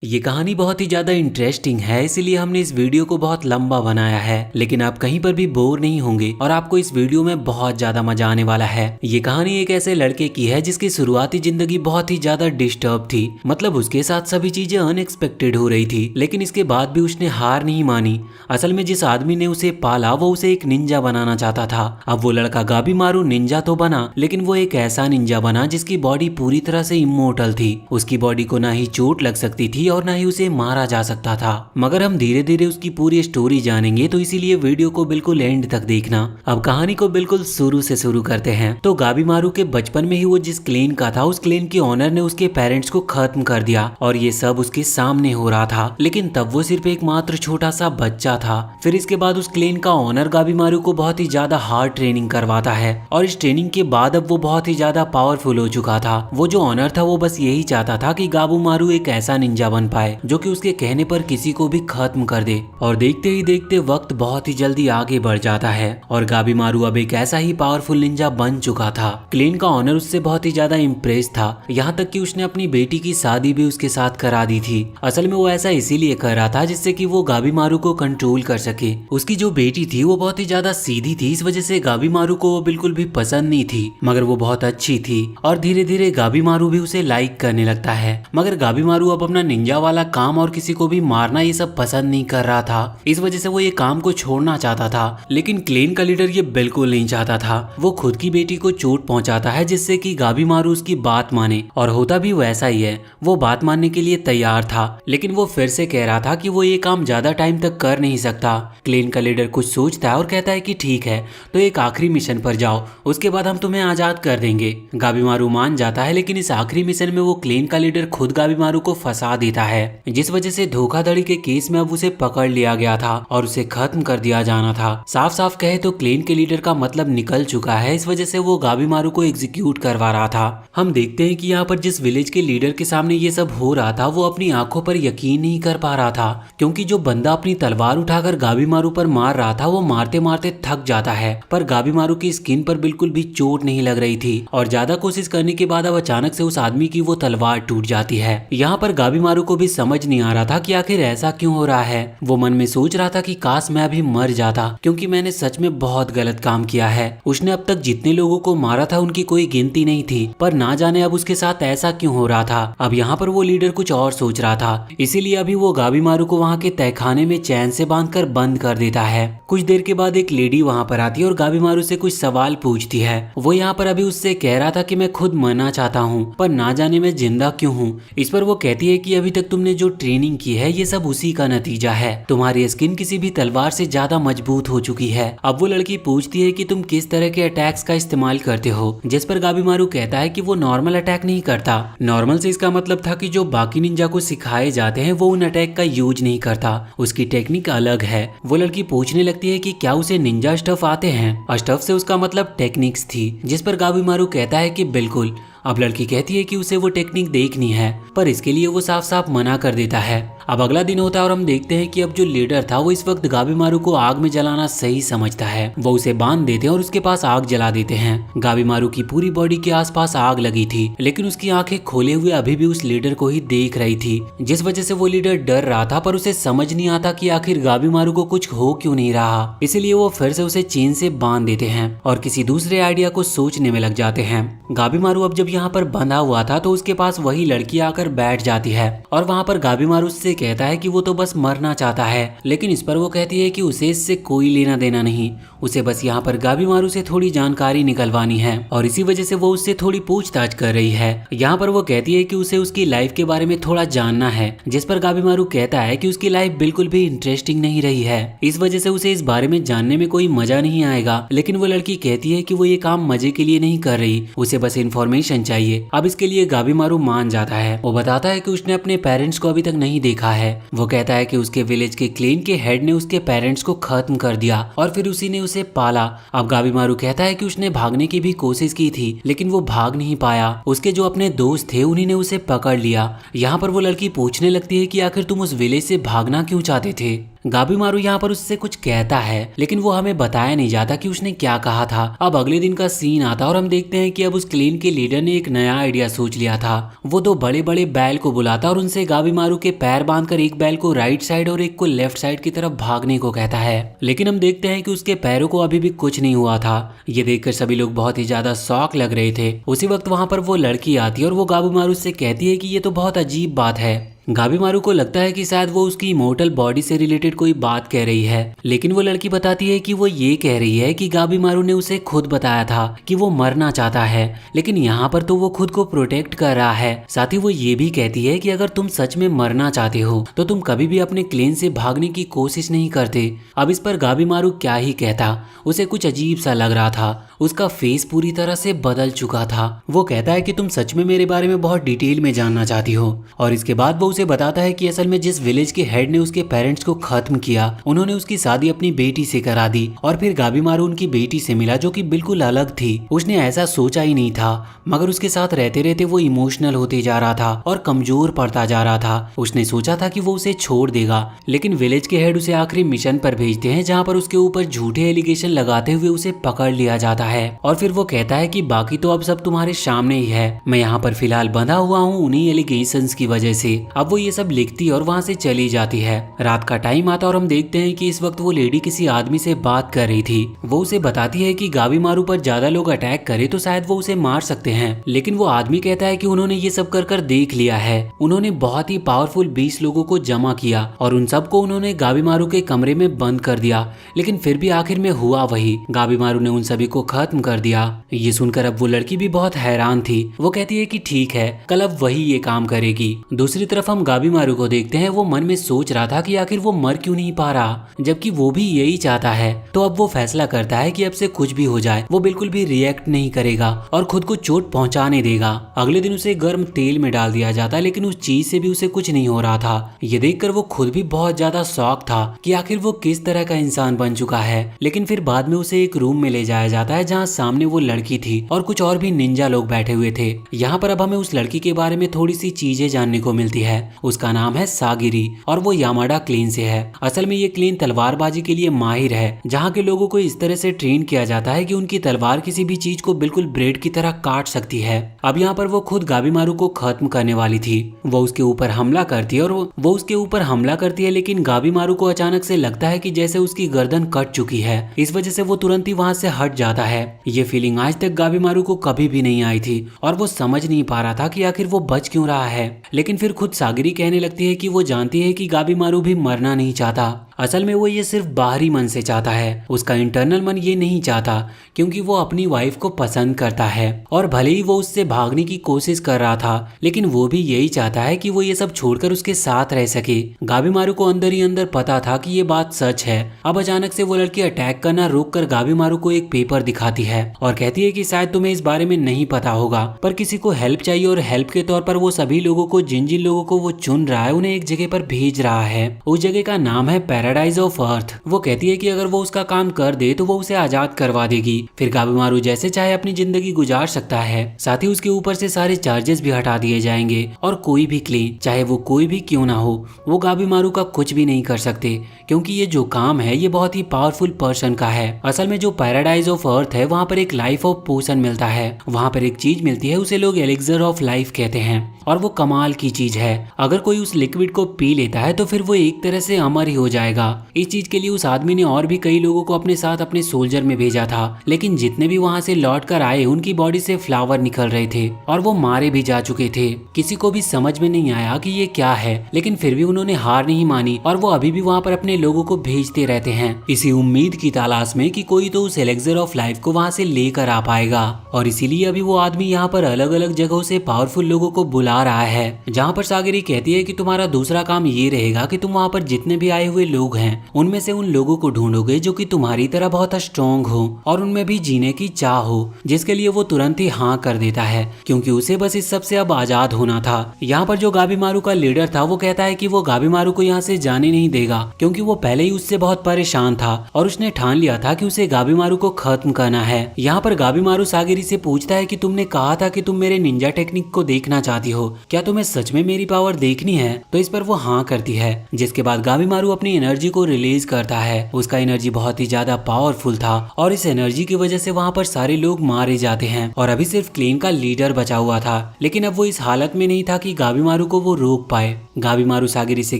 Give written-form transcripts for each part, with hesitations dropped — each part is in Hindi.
ये कहानी बहुत ही ज़्यादा इंटरेस्टिंग है, इसीलिए हमने इस वीडियो को बहुत लंबा बनाया है। लेकिन आप कहीं पर भी बोर नहीं होंगे और आपको इस वीडियो में बहुत ज़्यादा मजा आने वाला है। ये कहानी एक ऐसे लड़के की है जिसकी शुरुआती जिंदगी बहुत ही ज़्यादा डिस्टर्ब थी। मतलब उसके साथ सभी चीज़ें अनएक्सपेक्टेड हो रही थी, लेकिन इसके बाद भी उसने हार नहीं मानी। असल में जिस आदमी ने उसे पाला वो उसे एक निंजा बनाना चाहता था। अब वो लड़का गाबीमारू निंजा तो बना, लेकिन वो एक ऐसा निंजा बना जिसकी बॉडी पूरी तरह से इमोर्टल थी। उसकी बॉडी को ना ही चोट लग सकती थी और ना ही उसे मारा जा सकता था। मगर हम धीरे धीरे उसकी पूरी स्टोरी जानेंगे, तो इसीलिए वीडियो को बिल्कुल एंड तक देखना। अब कहानी को बिल्कुल शुरू से शुरू करते हैं। तो गाबीमारू के बचपन में ही वो जिस क्लेन का था, उस क्लेन के ऑनर ने उसके पेरेंट्स को खत्म कर दिया और ये सब उसके सामने हो रहा था। लेकिन तब वो सिर्फ एक मात्र छोटा सा बच्चा था। फिर इसके बाद उस क्लेन का ऑनर गाबीमारू को बहुत ही ज्यादा हार्ड ट्रेनिंग करवाता है और इस ट्रेनिंग के बाद अब वो बहुत ही ज्यादा पावरफुल हो चुका था। वो जो ऑनर था वो बस यही चाहता था कि गाबीमारू एक ऐसा निंजा बन पाए जो कि उसके कहने पर किसी को भी खत्म कर दे। और देखते ही देखते वक्त बहुत ही जल्दी आगे बढ़ जाता है और गाबीमारू अब एक ऐसा ही पावरफुल निंजा बन चुका था। क्लेन का ऑनर उससे बहुत ही ज्यादा इम्प्रेस था, यहाँ तक कि उसने अपनी बेटी की शादी भी उसके साथ करा दी थी। असल में वो ऐसा इसीलिए कर रहा था जिससे कि वो गाबीमारू को कंट्रोल कर सके। उसकी जो बेटी थी वो बहुत ही ज्यादा सीधी थी, इस वजह से गाबीमारू को वो बिल्कुल भी पसंद नहीं थी। मगर वो बहुत अच्छी थी और धीरे धीरे गाबीमारू भी उसे लाइक करने लगता है। मगर गाबीमारू अब अपना निंजा वाला काम और किसी को भी मारना ये सब पसंद नहीं कर रहा था। इस वजह से वो ये काम को छोड़ना चाहता था। लेकिन क्लेन का लीडर ये बिल्कुल नहीं चाहता था। वो खुद की बेटी को चोट पहुंचाता है जिससे कि गाबीमारू उसकी बात माने, और होता भी वैसा ही है। वो बात मानने के लिए तैयार था, लेकिन वो फिर से कह रहा था कि वो ये काम ज्यादा टाइम तक कर नहीं सकता। क्लेन का लीडर कुछ सोचता है और कहता है कि ठीक है, तो एक आखिरी मिशन पर जाओ, उसके बाद हम तुम्हें आजाद कर देंगे। गाबीमारू मान जाता है, लेकिन इस आखिरी मिशन में वो क्लेन का लीडर खुद गाबीमारू को फंसा देता है, जिस वजह से धोखाधड़ी के केस में अब उसे पकड़ लिया गया था और उसे खत्म कर दिया जाना था। साफ साफ कहे तो क्लेन के लीडर का मतलब निकल चुका है, इस वजह से वो गाबीमारू को एग्जीक्यूट करवा रहा था। हम देखते हैं कि यहाँ पर जिस विलेज के लीडर के सामने ये सब हो रहा था, वो अपनी आंखों पर यकीन नहीं कर पा रहा था, क्योंकि जो बंदा अपनी तलवार उठाकर गाबीमारू पर मार रहा था वो मारते मारते थक जाता है, पर गाबीमारू की स्किन पर बिल्कुल भी चोट नहीं लग रही थी। और ज्यादा कोशिश करने के बाद अब अचानक से उस आदमी की वो तलवार टूट जाती है। यहाँ पर गाबीमारू को भी समझ नहीं आ रहा था कि आखिर ऐसा क्यों हो रहा है। वो मन में सोच रहा था कि काश मैं अभी मर जाता, क्योंकि मैंने सच में बहुत गलत काम किया है। उसने अब तक जितने लोगों को मारा था उनकी कोई गिनती नहीं थी, पर ना जाने अब उसके साथ ऐसा क्यों हो रहा था। अब यहाँ पर वो लीडर कुछ और सोच रहा था, इसीलिए अभी वो गाबीमारू को वहाँ के तहखाने में चैन से बांधकर बंद कर देता है। कुछ देर के बाद एक लेडी वहाँ पर आती है और गाबीमारू से कुछ सवाल पूछती है। वो यहाँ पर अभी उससे कह रहा था कि मैं खुद मरना चाहता हूँ, पर ना जाने मैं जिंदा क्यों हूँ। इस पर वो कहती है कि अभी तक तुमने जो ट्रेनिंग की है ये सब उसी का नतीजा है। तुम्हारी स्किन किसी भी तलवार से ज्यादा मजबूत हो चुकी है। अब वो लड़की पूछती है कि तुम किस तरह के अटैक्स का इस्तेमाल करते हो, जिस पर गाबीमारू कहता है कि वो नॉर्मल अटैक नहीं करता। नॉर्मल से इसका मतलब था कि जो बाकी निंजा को सिखाए जाते हैं वो उन अटैक का यूज नहीं करता, उसकी टेक्निक अलग है। वो लड़की पूछने लगती है कि क्या उसे निंजा स्टफ आते हैं। स्टफ से उसका मतलब टेक्निक्स थी, जिस पर गाबीमारू कहता है कि बिल्कुल। अब लड़की कहती है कि उसे वो टेक्निक देखनी है, पर इसके लिए वो साफ साफ मना कर देता है। अब अगला दिन होता है और हम देखते हैं कि अब जो लीडर था वो इस वक्त गाबीमारू को आग में जलाना सही समझता है। वो उसे बांध देते हैं और उसके पास आग जला देते हैं। गाबीमारू की पूरी बॉडी के आसपास आग लगी थी, लेकिन उसकी आंखें खोले हुए अभी भी उस लीडर को ही देख रही थी, जिस वजह से वो लीडर डर रहा था, पर उसे समझ नहीं आता कि आखिर गाबीमारू को कुछ हो क्यों नहीं रहा। इसीलिए वो फिर से उसे चेन से बांध देते हैं और किसी दूसरे आइडिया को सोचने में लग जाते हैं। गाबीमारू अब जब यहाँ पर बंधा हुआ था तो उसके पास वही लड़की आकर बैठ जाती है और वहाँ पर गाबीमारू उससे कहता है कि वो तो बस मरना चाहता है, लेकिन इस पर वो कहती है कि उसे इससे कोई लेना देना नहीं, उसे बस यहाँ पर गाबीमारू से थोड़ी जानकारी निकलवानी है और इसी वजह से वो उससे थोड़ी पूछताछ कर रही है। यहाँ पर वो कहती है कि उसे उसकी लाइफ के बारे में थोड़ा जानना है, जिस पर गाबीमारू कहता है कि उसकी लाइफ बिल्कुल भी इंटरेस्टिंग नहीं रही है, इस वजह से उसे इस बारे में जानने में कोई मजा नहीं आएगा। लेकिन वो लड़की कहती है कि वो ये काम मजे के लिए नहीं कर रही, उसे बस इन्फॉर्मेशन चाहिए। अब इसके लिए गाबीमारू मान जाता है। वो बताता है कि उसने अपने पेरेंट्स को अभी तक नहीं देखा है। वो कहता है कि उसके विलेज के क्लेन के हेड ने उसके पेरेंट्स को खत्म कर दिया और फिर उसी ने उसे पाला। अब गाबीमारू कहता है कि उसने भागने की भी कोशिश की थी, लेकिन वो भाग नहीं पाया। उसके जो अपने दोस्त थे उन्हीं ने उसे पकड़ लिया। यहाँ पर वो लड़की पूछने लगती है कि आखिर तुम उस विलेज से भागना क्यों चाहते थे। गाबीमारू यहाँ पर उससे कुछ कहता है लेकिन वो हमें बताया नहीं जाता कि उसने क्या कहा था। अब अगले दिन का सीन आता और हम देखते हैं कि अब उस क्लेन के लीडर ने एक नया आइडिया सोच लिया था। वो दो बड़े बड़े बैल को बुलाता और उनसे गाबीमारू के पैर बांधकर एक बैल को राइट साइड और एक को लेफ्ट साइड की तरफ भागने को कहता है। लेकिन हम देखते हैं कि उसके पैरों को अभी भी कुछ नहीं हुआ था। ये देखकर सभी लोग बहुत ही ज्यादा शॉक लग रहे थे। उसी वक्त वहां पर वो लड़की आती है और वो गाबीमारू से कहती है कि ये तो बहुत अजीब बात है। गाबीमारू को लगता है कि शायद वो उसकी इमोर्टल बॉडी से रिलेटेड कोई बात कह रही है, लेकिन वो लड़की बताती है कि वो ये कह रही है कि गाबीमारू ने उसे खुद बताया था कि वो मरना चाहता है, लेकिन यहाँ पर तो वो खुद को प्रोटेक्ट कर रहा है। साथ ही वो ये भी कहती है कि अगर तुम सच में मरना चाहते हो तो तुम कभी भी अपने क्लेन से भागने की कोशिश नहीं करते। अब इस पर गाबीमारू क्या ही कहता, उसे कुछ अजीब सा लग रहा था। उसका फेस पूरी तरह से बदल चुका था। वो कहता है कि तुम सच में मेरे बारे में बहुत डिटेल में जानना चाहती हो, और इसके बाद वो उसे बताता है कि असल में जिस विलेज के हेड ने उसके पेरेंट्स को खत्म किया, उन्होंने उसकी शादी अपनी बेटी से करा दी और फिर गाबीमारू उनकी बेटी से मिला जो कि बिल्कुल अलग थी। उसने ऐसा सोचा ही नहीं था, मगर उसके साथ रहते रहते वो इमोशनल होते जा रहा था और कमजोर पड़ता जा रहा था। उसने सोचा था कि वो उसे छोड़ देगा, लेकिन विलेज के हेड उसे आखिरी मिशन पर भेजते हैं जहाँ पर उसके ऊपर झूठे एलिगेशन लगाते हुए उसे पकड़ लिया जाता है। और फिर वो कहता है कि बाकी तो अब सब तुम्हारे सामने ही है, मैं यहाँ पर फिलहाल बंधा हुआ हूँ उन्हीं एलिगेशंस की वजह से। अब वो ये सब लिखती और वहाँ से चली जाती है। रात का टाइम आता और हम देखते हैं कि इस वक्त वो लेडी किसी आदमी से बात कर रही थी। वो उसे बताती है कि गाबीमारू पर ज्यादा लोग अटैक करे तो शायद वो उसे मार सकते हैं, लेकिन वो आदमी कहता है कि उन्होंने ये सब कर देख लिया है। उन्होंने बहुत ही पावरफुल 20 लोगों को जमा किया और उन सबको उन्होंने गाबीमारू के कमरे में बंद कर दिया, लेकिन फिर भी आखिर में हुआ वही, गाबीमारू ने उन सभी को खत्म कर दिया। ये सुनकर अब वो लड़की भी बहुत हैरान थी। वो कहती है कि ठीक है, कल अब वही ये काम करेगी। दूसरी तरफ हम गाबीमारू को देखते हैं। वो मन में सोच रहा था कि आखिर वो मर क्यों नहीं पा रहा, जबकि वो भी यही चाहता है। तो अब वो फैसला करता है कि अब से कुछ भी हो जाए वो बिल्कुल भी रिएक्ट नहीं करेगा और खुद को चोट पहुंचाने देगा। अगले दिन उसे गर्म तेल में डाल दिया जाता, लेकिन उस चीज से भी उसे कुछ नहीं हो रहा था। ये देखकर वो खुद भी बहुत ज्यादा शॉक था कि आखिर वो किस तरह का इंसान बन चुका है। लेकिन फिर बाद में उसे एक रूम में ले जाया जाता है जहाँ सामने वो लड़की थी और कुछ और भी निंजा लोग बैठे हुए थे। यहाँ पर अब हमें उस लड़की के बारे में थोड़ी सी चीजें जानने को मिलती है। उसका नाम है सागिरी और वो यामाडा क्लेन से है। असल में ये क्लेन तलवारबाजी के लिए माहिर है, जहाँ के लोगों को इस तरह से ट्रेन किया जाता है कि उनकी तलवार किसी भी चीज को बिल्कुल ब्रेड की तरह काट सकती है। अब यहाँ पर वो खुद गाबीमारू को खत्म करने वाली थी। वो उसके ऊपर हमला करती है और वो उसके ऊपर हमला करती है, लेकिन गाबीमारू को अचानक से लगता है कि जैसे उसकी गर्दन कट चुकी है। इस वजह से वो तुरंत ही वहां से हट जाता है। ये फीलिंग आज तक गाबीमारू को कभी भी नहीं आई थी और वो समझ नहीं पा रहा था कि आखिर वो बच क्यों रहा है। लेकिन फिर खुद सागिरी कहने लगती है कि वो जानती है कि गाबीमारू भी मरना नहीं चाहता। असल में वो ये सिर्फ बाहरी मन से चाहता है, उसका इंटरनल मन ये नहीं चाहता, क्योंकि वो अपनी वाइफ को पसंद करता है। और भले ही वो उससे भागने की कोशिश कर रहा था, लेकिन वो भी यही चाहता है कि वो ये सब छोड़कर उसके साथ रह सके। गाबीमारू को अंदर ही अंदर पता था कि ये बात सच है। अब अचानक से वो लड़की अटैक करना रोक कर गाबीमारू को एक पेपर दिखाती है और कहती है कि शायद तुम्हें इस बारे में नहीं पता होगा, पर किसी को हेल्प चाहिए और हेल्प के तौर पर वो सभी लोगों को, जिन जिन लोगों को वो चुन रहा है, उन्हें एक जगह पर भेज रहा है। उस जगह का नाम है पैराडाइज ऑफ अर्थ। वो कहती है कि अगर वो उसका काम कर दे तो वो उसे आजाद करवा देगी, फिर गाबीमारू जैसे चाहे अपनी जिंदगी गुजार सकता है। साथ ही उसके ऊपर से सारे चार्जेस भी हटा दिए जाएंगे और कोई भी क्लेम, चाहे वो कोई भी क्यों ना हो, वो गाबीमारू का कुछ भी नहीं कर सकते, क्योंकि ये जो काम है ये बहुत ही पावरफुल पर्सन का है। असल में जो पैराडाइज ऑफ अर्थ है वहाँ पर एक लाइफ ऑफ पोशन मिलता है। वहाँ पर एक चीज मिलती है, उसे लोग एलिक्सर ऑफ लाइफ कहते हैं और वो कमाल की चीज है। अगर कोई उस लिक्विड को पी लेता है तो फिर वो एक तरह से अमर ही हो जाएगा। इस चीज के लिए उस आदमी ने और भी कई लोगों को अपने साथ अपने सोल्जर में भेजा था, लेकिन जितने भी वहाँ से लौट कर आए उनकी बॉडी से फ्लावर निकल रहे थे और वो मारे भी जा चुके थे। किसी को भी समझ में नहीं आया कि ये क्या है, लेकिन फिर भी उन्होंने हार नहीं मानी और वो अभी भी वहाँ पर अपने लोगों को भेजते रहते हैं, इसी उम्मीद की तलाश में कि कोई तो उस एलेक्सर ऑफ लाइफ को वहाँ से लेकर आ पाएगा। और इसीलिए अभी वो आदमी यहाँ पर अलग अलग जगहों से पावरफुल लोगों को बुला रहा है, जहाँ पर सागिरी कहती है कि तुम्हारा दूसरा काम ये रहेगा कि तुम वहाँ पर जितने भी आए हुए लोग हैं उनमें से उन लोगों को ढूंढोगे जो कि तुम्हारी तरह बहुत स्ट्रॉन्ग हो और उनमें भी जीने की चाह हो, जिसके लिए वो तुरंत ही हाँ कर देता है, क्योंकि उसे बस इस सब से अब आजाद होना था। यहाँ पर जो गाबीमारू का लीडर था वो कहता है कि वो गाबीमारू को यहाँ से जाने नहीं देगा, क्योंकि वो पहले ही उससे बहुत परेशान था और उसने ठान लिया था कि उसे गाबीमारू को खत्म करना है। यहाँ पर गाबीमारू सागिरी से पूछता है कि तुमने कहा था कि तुम मेरे निंजा टेक्निक को देखना चाहती हो, क्या तुम्हें सच में मेरी पावर देखनी है? तो इस पर वो हाँ करती है, जिसके बाद गाबीमारू अपनी एनर्जी एनर्जी को रिलीज करता है। उसका एनर्जी बहुत ही ज्यादा पावरफुल था और इस एनर्जी की वजह से वहाँ पर सारे लोग मारे जाते हैं और अभी सिर्फ क्लेन का लीडर बचा हुआ था। लेकिन अब वो इस हालत में नहीं था कि गाबीमारू को वो रोक पाए। गाबीमारू सागिरी से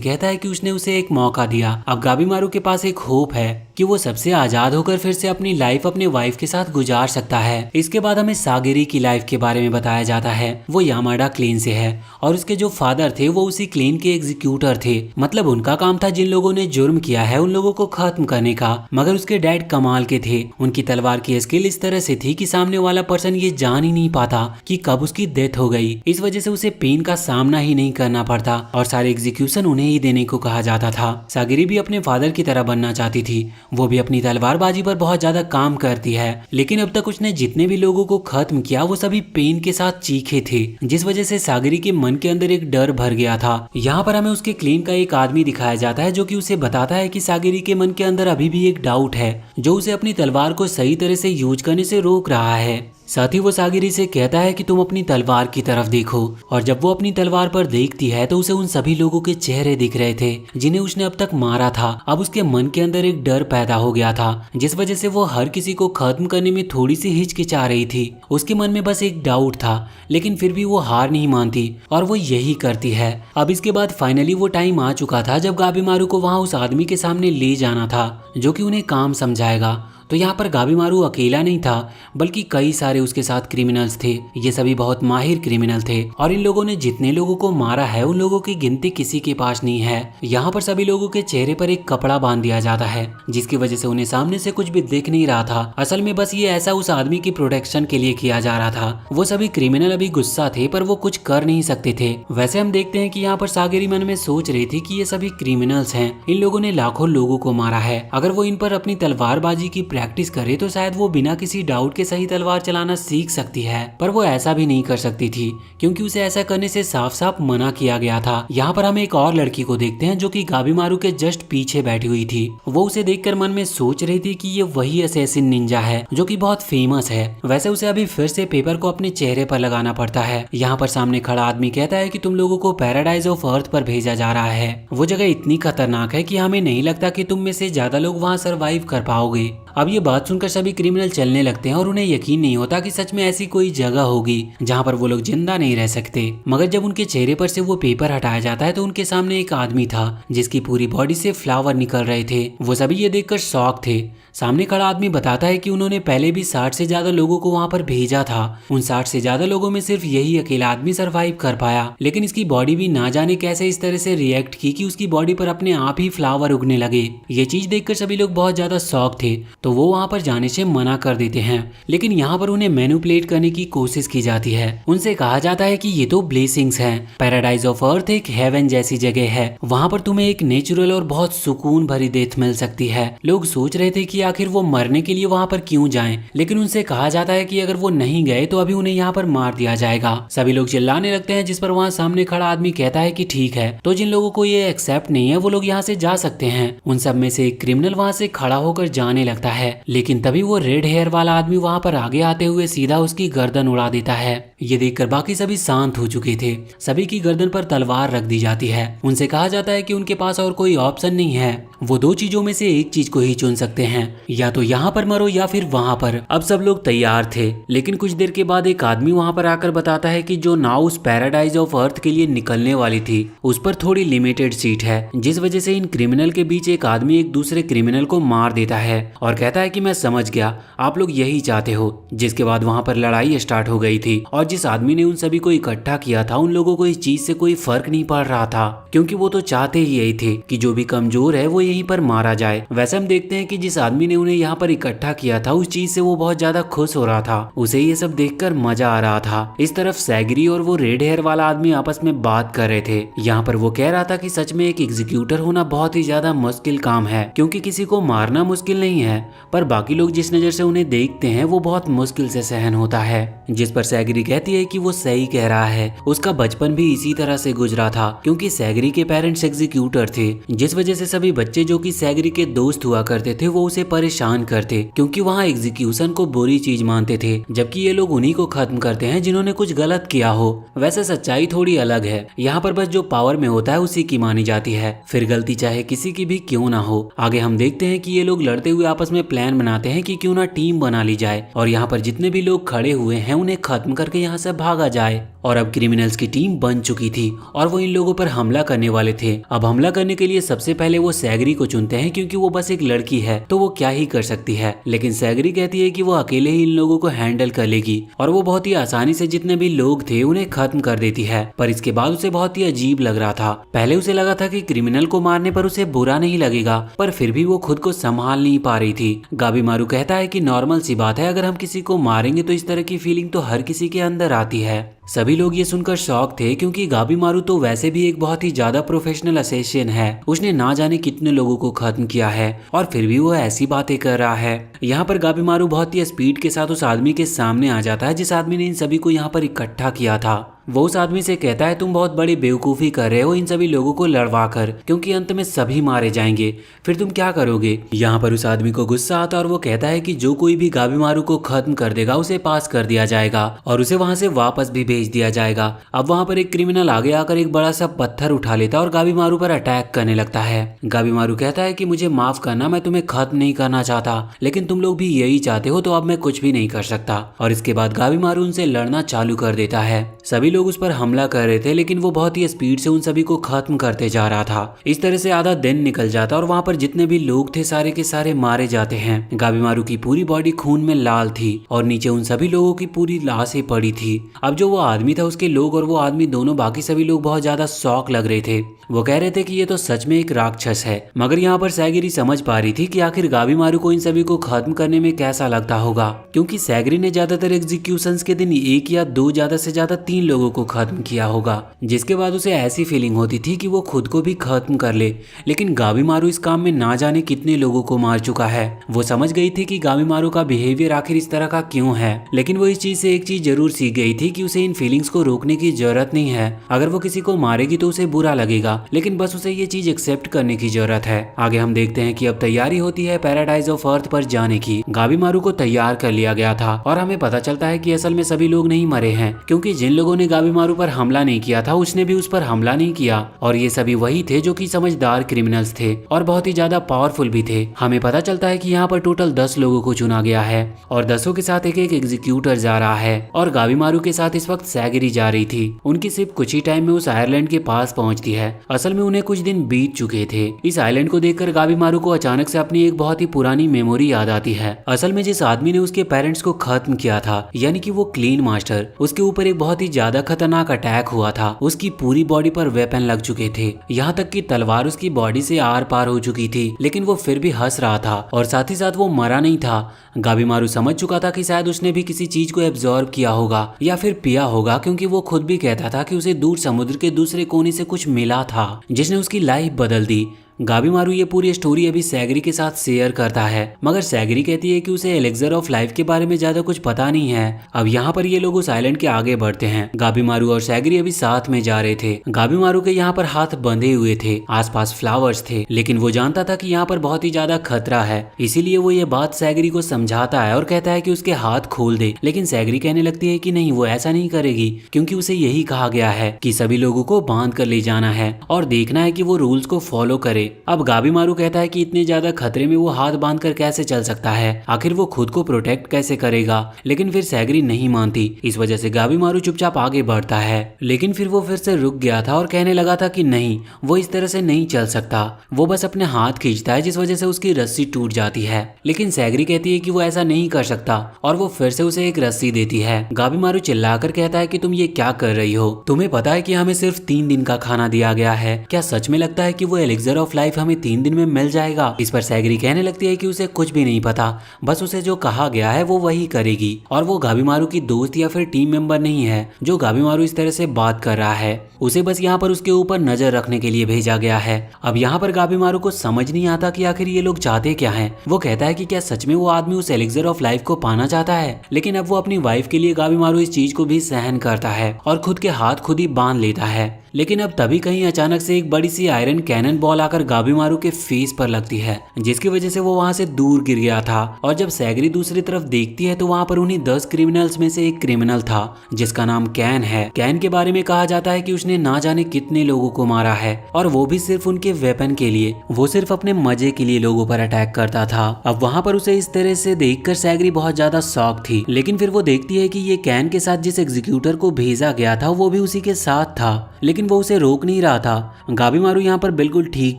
कहता है कि उसने उसे एक मौका दिया। अब गाबीमारू के पास एक होप है कि वो सबसे आजाद होकर फिर से अपनी लाइफ अपने वाइफ के साथ गुजार सकता है। इसके बाद हमें सागिरी की लाइफ के बारे में बताया जाता है। वो यामाडा क्लेन से है और उसके जो फादर थे वो उसी क्लेन के एग्जीक्यूटर थे। मतलब उनका काम था जिन लोगों ने जुर्म किया है उन लोगों को खत्म करने का। मगर उसके डैड कमाल के थे। उनकी तलवार की स्किल इस तरह से थी कि सामने वाला पर्सन ये जान ही नहीं पाता कि कब उसकी डेथ हो गई। इस वजह से उसे पेन का सामना ही नहीं करना पड़ता और सारे एग्जीक्यूशन उन्हें ही देने को कहा जाता था। सागिरी भी अपने फादर की तरह बनना चाहती थी। वो भी अपनी तलवारबाजी पर बहुत ज्यादा काम करती है। लेकिन अब तक उसने जितने भी लोगों को खत्म किया वो सभी पेन के साथ चीखे थे, जिस वजह से सागिरी के मन के अंदर एक डर भर गया था। यहाँ पर हमें उसके क्लेन का एक आदमी दिखाया जाता है जो कि उसे बताता है कि सागिरी के मन के अंदर अभी भी एक डाउट है जो उसे अपनी तलवार को सही तरह से यूज करने से रोक रहा है। साथ ही वो सागिरी से कहता है कि तुम अपनी तलवार की तरफ देखो। और जब वो अपनी तलवार पर देखती है तो उसे उन सभी लोगों के चेहरे दिख रहे थे जिन्हें उसने अब तक मारा था। अब उसके मन के अंदर एक डर पैदा हो गया था जिस वजह से वो हर किसी को खत्म करने में थोड़ी सी हिचकिचा रही थी। उसके मन में बस एक डाउट था लेकिन फिर भी वो हार नहीं मानती और वो यही करती है। अब इसके बाद फाइनली वो टाइम आ चुका था जब गाबीमारू को वहाँ उस आदमी के सामने ले जाना था जो कि उन्हें काम समझाएगा। तो यहाँ पर गाबीमारू अकेला नहीं था बल्कि कई सारे उसके साथ क्रिमिनल्स थे। ये सभी बहुत माहिर क्रिमिनल थे और इन लोगों ने जितने लोगों को मारा है उन लोगों की गिनती किसी के पास नहीं है। यहाँ पर सभी लोगों के चेहरे पर एक कपड़ा बांध दिया जाता है जिसकी वजह से उन्हें सामने से कुछ भी दिख नहीं रहा था। असल में बस ये ऐसा उस आदमी की प्रोटेक्शन के लिए किया जा रहा था। वो सभी क्रिमिनल अभी गुस्सा थे पर वो कुछ कर नहीं सकते थे। वैसे हम देखते हैं कि यहाँ पर सागिरी मन में सोच रही थी कि ये सभी क्रिमिनल्स हैं, इन लोगों ने लाखों लोगों को मारा है। अगर वो इन पर अपनी तलवारबाजी की प्रैक्टिस करे तो शायद वो बिना किसी डाउट के सही तलवार चलाना सीख सकती है। पर वो ऐसा भी नहीं कर सकती थी क्योंकि उसे ऐसा करने से साफ साफ मना किया गया था। यहाँ पर हम एक और लड़की को देखते हैं जो कि गाबीमारू के जस्ट पीछे बैठी हुई थी। वो उसे देखकर मन में सोच रही थी कि ये वही असैसिन निंजा है जो कि बहुत फेमस है। वैसे उसे अभी फिर से पेपर को अपने चेहरे पर लगाना पड़ता है। यहाँ पर सामने खड़ा आदमी कहता है कि तुम लोगों को पैराडाइज ऑफ अर्थ पर भेजा जा रहा है। वो जगह इतनी खतरनाक है कि हमें नहीं लगता कि तुम में से ज्यादा लोग वहाँ सरवाइव कर पाओगे। अब ये बात सुनकर सभी क्रिमिनल चलने लगते हैं और उन्हें यकीन नहीं होता कि सच में ऐसी कोई जगह होगी जहाँ पर वो लोग जिंदा नहीं रह सकते। मगर जब उनके चेहरे पर से वो पेपर हटाया जाता है तो उनके सामने एक आदमी था जिसकी पूरी बॉडी से फ्लावर निकल रहे थे। वो सभी ये देखकर शॉक थे। सामने खड़ा आदमी बताता है कि उन्होंने पहले भी 60 से ज्यादा लोगों को वहाँ पर भेजा था। उन 60 से ज्यादा लोगों में सिर्फ यही अकेला आदमी सरवाइव कर पाया। लेकिन इसकी बॉडी भी ना जाने कैसे इस तरह से रिएक्ट की कि उसकी बॉडी पर अपने आप ही फ्लावर उगने लगे। ये चीज देखकर सभी लोग बहुत ज्यादा शॉक थे तो वो वहाँ पर जाने से मना कर देते हैं। लेकिन यहाँ पर उन्हें मैनिपुलेट करने की कोशिश की जाती है। उनसे कहा जाता है कि ये तो ब्लेसिंग्स हैं। पैराडाइज ऑफ अर्थ एक हेवन जैसी जगह है, वहाँ पर तुम्हें एक नेचुरल और बहुत सुकून भरी डेथ मिल सकती है। लोग सोच रहे थे कि आखिर वो मरने के लिए वहाँ पर क्यों जाएं, लेकिन उनसे कहा जाता है कि अगर वो नहीं गए तो अभी उन्हें यहाँ पर मार दिया जाएगा। सभी लोग चिल्लाने लगते हैं जिस पर वहाँ सामने खड़ा आदमी कहता है कि ठीक है, तो जिन लोगों को ये एक्सेप्ट नहीं है वो लोग यहाँ से जा सकते हैं। उन सब में से एक क्रिमिनल वहाँ से खड़ा होकर जाने लगता है लेकिन तभी वो रेड हेयर वाला आदमी वहाँ पर आगे आते हुए सीधा उसकी गर्दन उड़ा देता है। ये देखकर बाकी सभी शांत हो चुके थे। सभी की गर्दन पर तलवार रख दी जाती है। उनसे कहा जाता है कि उनके पास और कोई ऑप्शन नहीं है, वो दो चीजों में से एक चीज को ही चुन सकते हैं, या तो यहाँ पर मरो या फिर वहाँ पर। अब सब लोग तैयार थे लेकिन कुछ देर के बाद एक आदमी वहाँ पर आकर बताता है कि जो नाव उस पैराडाइज ऑफ अर्थ के लिए निकलने वाली थी उस पर थोड़ी लिमिटेड सीट है, जिस वजह से इन क्रिमिनल के बीच एक आदमी एक दूसरे क्रिमिनल को मार देता है और कहता है कि मैं समझ गया, आप लोग यही चाहते हो। जिसके बाद वहाँ पर लड़ाई स्टार्ट हो गई थी और जिस आदमी ने उन सभी को इकट्ठा किया था उन लोगों को इस चीज से कोई फर्क नहीं पड़ रहा था क्योंकि वो तो चाहते ही यही थे कि जो भी कमजोर है वो यहीं पर मारा जाए। वैसे हम देखते हैं कि जिस आदमी ने उन्हें यहाँ पर इकट्ठा किया था उस चीज से वो बहुत ज्यादा खुश हो रहा था, उसे ये सब देखकर मजा आ रहा था। इस तरफ सैगरी और वो रेड हेयर वाला आदमी आपस में बात कर रहे थे। यहाँ पर वो कह रहा था कि सच में एक एग्जीक्यूटर होना बहुत ही ज्यादा मुश्किल काम है क्योंकि किसी को मारना मुश्किल नहीं है पर बाकी लोग जिस नजर से उन्हें देखते हैं वो बहुत मुश्किल से सहन होता है। जिस पर सैगरी कहती है कि वो सही कह रहा है, उसका बचपन भी इसी तरह से गुजरा था क्योंकि सैगरी के पेरेंट्स एग्जीक्यूटर थे, जिस वजह से सभी बच्चे जो कि सैगरी के दोस्त हुआ करते थे वो उसे परेशान करते, क्योंकि वहाँ एग्जीक्यूशन को बुरी चीज मानते थे, जबकि ये लोग उन्हीं को खत्म करते हैं जिन्होंने कुछ गलत किया हो। वैसे सच्चाई थोड़ी अलग है, यहाँ पर बस जो पावर में होता है उसी की मानी जाती है, फिर गलती चाहे किसी की भी क्यों ना हो। आगे हम देखते हैं कि ये लोग लड़ते हुए आपस में प्लान बनाते हैं कि क्यों ना टीम बना ली जाए और यहाँ पर जितने भी लोग खड़े हुए हैं उन्हें खत्म करके यहाँ से भागा जाए। और अब क्रिमिनल्स की टीम बन चुकी थी और वो इन लोगों पर हमला करने वाले थे। अब हमला करने के लिए सबसे पहले वो सैगरी को चुनते हैं, क्योंकि वो बस एक लड़की है तो वो क्या ही कर सकती है। लेकिन सैगरी कहती है कि वो अकेले ही इन लोगों को हैंडल कर लेगी और वो बहुत ही आसानी से जितने भी लोग थे उन्हें खत्म कर देती है। पर इसके बाद उसे बहुत ही अजीब लग रहा था। पहले उसे लगा था कि क्रिमिनल को मारने पर उसे बुरा नहीं लगेगा, पर फिर भी वो खुद को संभाल नहीं पा रही थी। गाबीमारू कहता है कि नॉर्मल सी बात है, अगर हम किसी को मारेंगे तो इस तरह की फीलिंग तो हर किसी के अंदर आती है। सभी लोग ये सुनकर शॉक थे, क्योंकि गाबीमारू तो वैसे भी एक बहुत ही ज्यादा प्रोफेशनल असैसिन है। उसने ना जाने कितने लोगों को खत्म किया है और फिर भी वो ऐसी बातें कर रहा है। यहाँ पर गाबीमारू बहुत ही स्पीड के साथ उस आदमी के सामने आ जाता है जिस आदमी ने इन सभी को यहाँ पर इकट्ठा किया था। वो उस आदमी से कहता है, तुम बहुत बड़ी बेवकूफ़ी कर रहे हो इन सभी लोगों को लड़वा कर, क्योंकि अंत में सभी मारे जाएंगे, फिर तुम क्या करोगे। यहाँ पर उस आदमी को गुस्सा आता है और वो कहता है कि जो कोई भी गाबीमारू को खत्म कर देगा उसे पास कर दिया जाएगा और उसे वहां से वापस भी भेज दिया जाएगा। अब वहां पर एक क्रिमिनल आगे आकर एक बड़ा सा पत्थर उठा लेता है और गाबीमारू पर अटैक करने लगता है। गाबीमारू कहता है कि मुझे माफ करना, मैं तुम्हें खत्म नहीं करना चाहता, लेकिन तुम लोग भी यही चाहते हो तो अब मैं कुछ भी नहीं कर सकता। और इसके बाद गाबीमारू उनसे लड़ना चालू कर देता है। सभी लोग उस पर हमला कर रहे थे, लेकिन वो बहुत ही स्पीड से उन सभी को खत्म करते जा रहा था। इस तरह से आधा दिन निकल जाता और वहाँ पर जितने भी लोग थे सारे के सारे मारे जाते हैं। गाबीमारू की पूरी बॉडी खून में लाल थी और नीचे उन सभी लोगों की पूरी लाशें पड़ी थी। अब जो वो आदमी था, उसके लोग और वो आदमी दोनों, बाकी सभी लोग बहुत ज्यादा शॉक लग रहे थे। वो कह रहे थे कि ये तो सच में एक राक्षस है। मगर यहाँ पर सैगरी समझ पा रही थी कि आखिर गाबीमारू को इन सभी को खत्म करने में कैसा लगता होगा, क्योंकि सैगरी ने ज्यादातर एग्जीक्यूशंस के दिन एक या दो, ज्यादा से ज्यादा 3 लोगों को खत्म किया होगा, जिसके बाद उसे ऐसी फीलिंग होती थी कि वो खुद को भी खत्म कर ले। लेकिन गाबीमारू इस काम में ना जाने कितने लोगों को मार चुका है। वो समझ गई थी कि गाबीमारू का बिहेवियर आखिर इस तरह का क्यों है, लेकिन वो इस चीज से एक चीज जरूर सीख गई थी कि उसे इन फीलिंग्स को रोकने की जरूरत नहीं है। अगर वो किसी को मारेगी तो उसे बुरा लगेगा, लेकिन बस उसे ये चीज एक्सेप्ट करने की जरूरत है। आगे हम देखते हैं कि अब तैयारी होती है पैराडाइज ऑफ अर्थ पर जाने की। गाबीमारू को तैयार कर लिया गया था और हमें पता चलता है कि असल में सभी लोग नहीं मरे हैं, क्योंकि जिन लोगों ने गाबीमारू पर हमला नहीं किया था उसने भी उस पर हमला नहीं किया, और ये सभी वही थे जो कि समझदार क्रिमिनल्स थे और बहुत ही ज्यादा पावरफुल भी थे। हमें पता चलता है कि यहाँ पर टोटल 10 लोगों को चुना गया है और 10 के साथ एक एक एग्जीक्यूटर जा रहा है और गाबीमारू के साथ इस वक्त सैगरी जा रही थी। उनकी सिर्फ कुछ ही टाइम में उस आयरलैंड के पास पहुंचती है। असल में उन्हें कुछ दिन बीत चुके थे। इस आइलैंड को देखकर गाबीमारू को अचानक से अपनी एक बहुत ही पुरानी मेमोरी याद आती है। असल में जिस आदमी ने उसके पेरेंट्स को खत्म किया था, यानी कि वो क्लीन मास्टर, उसके ऊपर एक बहुत ही ज्यादा खतरनाक अटैक हुआ था। उसकी पूरी बॉडी पर वेपन लग चुके थे, यहाँ तक कि तलवार उसकी बॉडी से आर पार हो चुकी थी, लेकिन वो फिर भी हंस रहा था और साथ ही साथ वो मरा नहीं था। गाबीमारू समझ चुका था कि शायद उसने भी किसी चीज को एब्जॉर्ब किया होगा या फिर पिया होगा, क्योंकि वो खुद भी कहता था कि उसे दूर समुद्र के दूसरे कोने से कुछ मिला था जिसने उसकी लाइफ बदल दी। गाबीमारू ये पूरी स्टोरी अभी सैगरी के साथ शेयर करता है, मगर सैगरी कहती है कि उसे एलेक्जर ऑफ लाइफ के बारे में ज्यादा कुछ पता नहीं है। अब यहाँ पर ये लोग उस आइलैंड के आगे बढ़ते हैं। गाबीमारू और सैगरी अभी साथ में जा रहे थे। गाबीमारू के यहाँ पर हाथ बंधे हुए थे, आसपास फ्लावर्स थे, लेकिन वो जानता था कि यहाँ पर बहुत ही ज्यादा खतरा है, इसीलिए वो ये बात सैगरी को समझाता है और कहता है कि उसके हाथ खोल दे। लेकिन सैगरी कहने लगती है कि नहीं, वो ऐसा नहीं करेगी, क्योंकि उसे यही कहा गया है कि सभी लोगों को बांध कर ले जाना है और देखना है कि वो रूल्स को फॉलो करे। अब गाबीमारू कहता है कि इतने ज्यादा खतरे में वो हाथ बांधकर कैसे चल सकता है, आखिर वो खुद को प्रोटेक्ट कैसे करेगा। लेकिन फिर सैगरी नहीं मानती, इस वजह से गाबीमारू चुपचाप आगे बढ़ता है। लेकिन फिर वो फिर से रुक गया था और कहने लगा था कि नहीं, वो इस तरह से नहीं चल सकता। वो बस अपने हाथ खींचता है, जिस वजह से उसकी रस्सी टूट जाती है। लेकिन सैगरी कहती है कि वो ऐसा नहीं कर सकता और वो फिर से उसे एक रस्सी देती है। गाबीमारू चिल्लाकर कहता है कि तुम ये क्या कर रही हो, तुम्हें पता है कि हमें सिर्फ 3 दिन का खाना दिया गया है, क्या सच में लगता है कि वो एलेक्जर ऑफ लाइफ हमें 3 दिन में मिल जाएगा। इस पर सैगरी कहने लगती है कि उसे कुछ भी नहीं पता, बस उसे जो कहा गया है वो वही करेगी और वो गाबीमारू की दोस्त या फिर टीम मेंबर नहीं है जो गाबीमारू इस तरह से बात कर रहा है। उसे बस यहाँ पर उसके ऊपर नजर रखने के लिए भेजा गया है। अब यहाँ पर गाबीमारू को समझ नहीं आता कि आखिर ये लोग चाहते क्या हैं। वो कहता है कि क्या सच में वो आदमी उस एलेक्जर ऑफ लाइफ को पाना चाहता है, लेकिन अब वो अपनी वाइफ के लिए गाबीमारू इस चीज को भी सहन करता है और खुद के हाथ खुद ही बांध लेता है। लेकिन अब तभी कहीं अचानक से एक बड़ी सी आयरन कैनन बॉल आकर गाबीमारू के फेस पर लगती है, जिसकी वजह से वो वहां से दूर गिर गया था। और जब सैगरी दूसरी तरफ देखती है तो वहां पर उन्हीं 10 क्रिमिनल्स में से एक क्रिमिनल था जिसका नाम कैन है। कैन के बारे में कहा जाता है कि उसने ना जाने कितने लोगों को मारा है, और वो भी सिर्फ उनके वेपन के लिए। वो सिर्फ अपने मजे के लिए लोगों पर अटैक करता था। अब वहां पर उसे इस तरह से देखकर सैगरी बहुत ज्यादा शॉक थी, लेकिन फिर वो देखती है कि ये कैन के साथ जिस एग्जीक्यूटर को भेजा गया था वो भी उसी के साथ था, लेकिन वो उसे रोक नहीं रहा था। गाबीमारू यहाँ पर बिल्कुल ठीक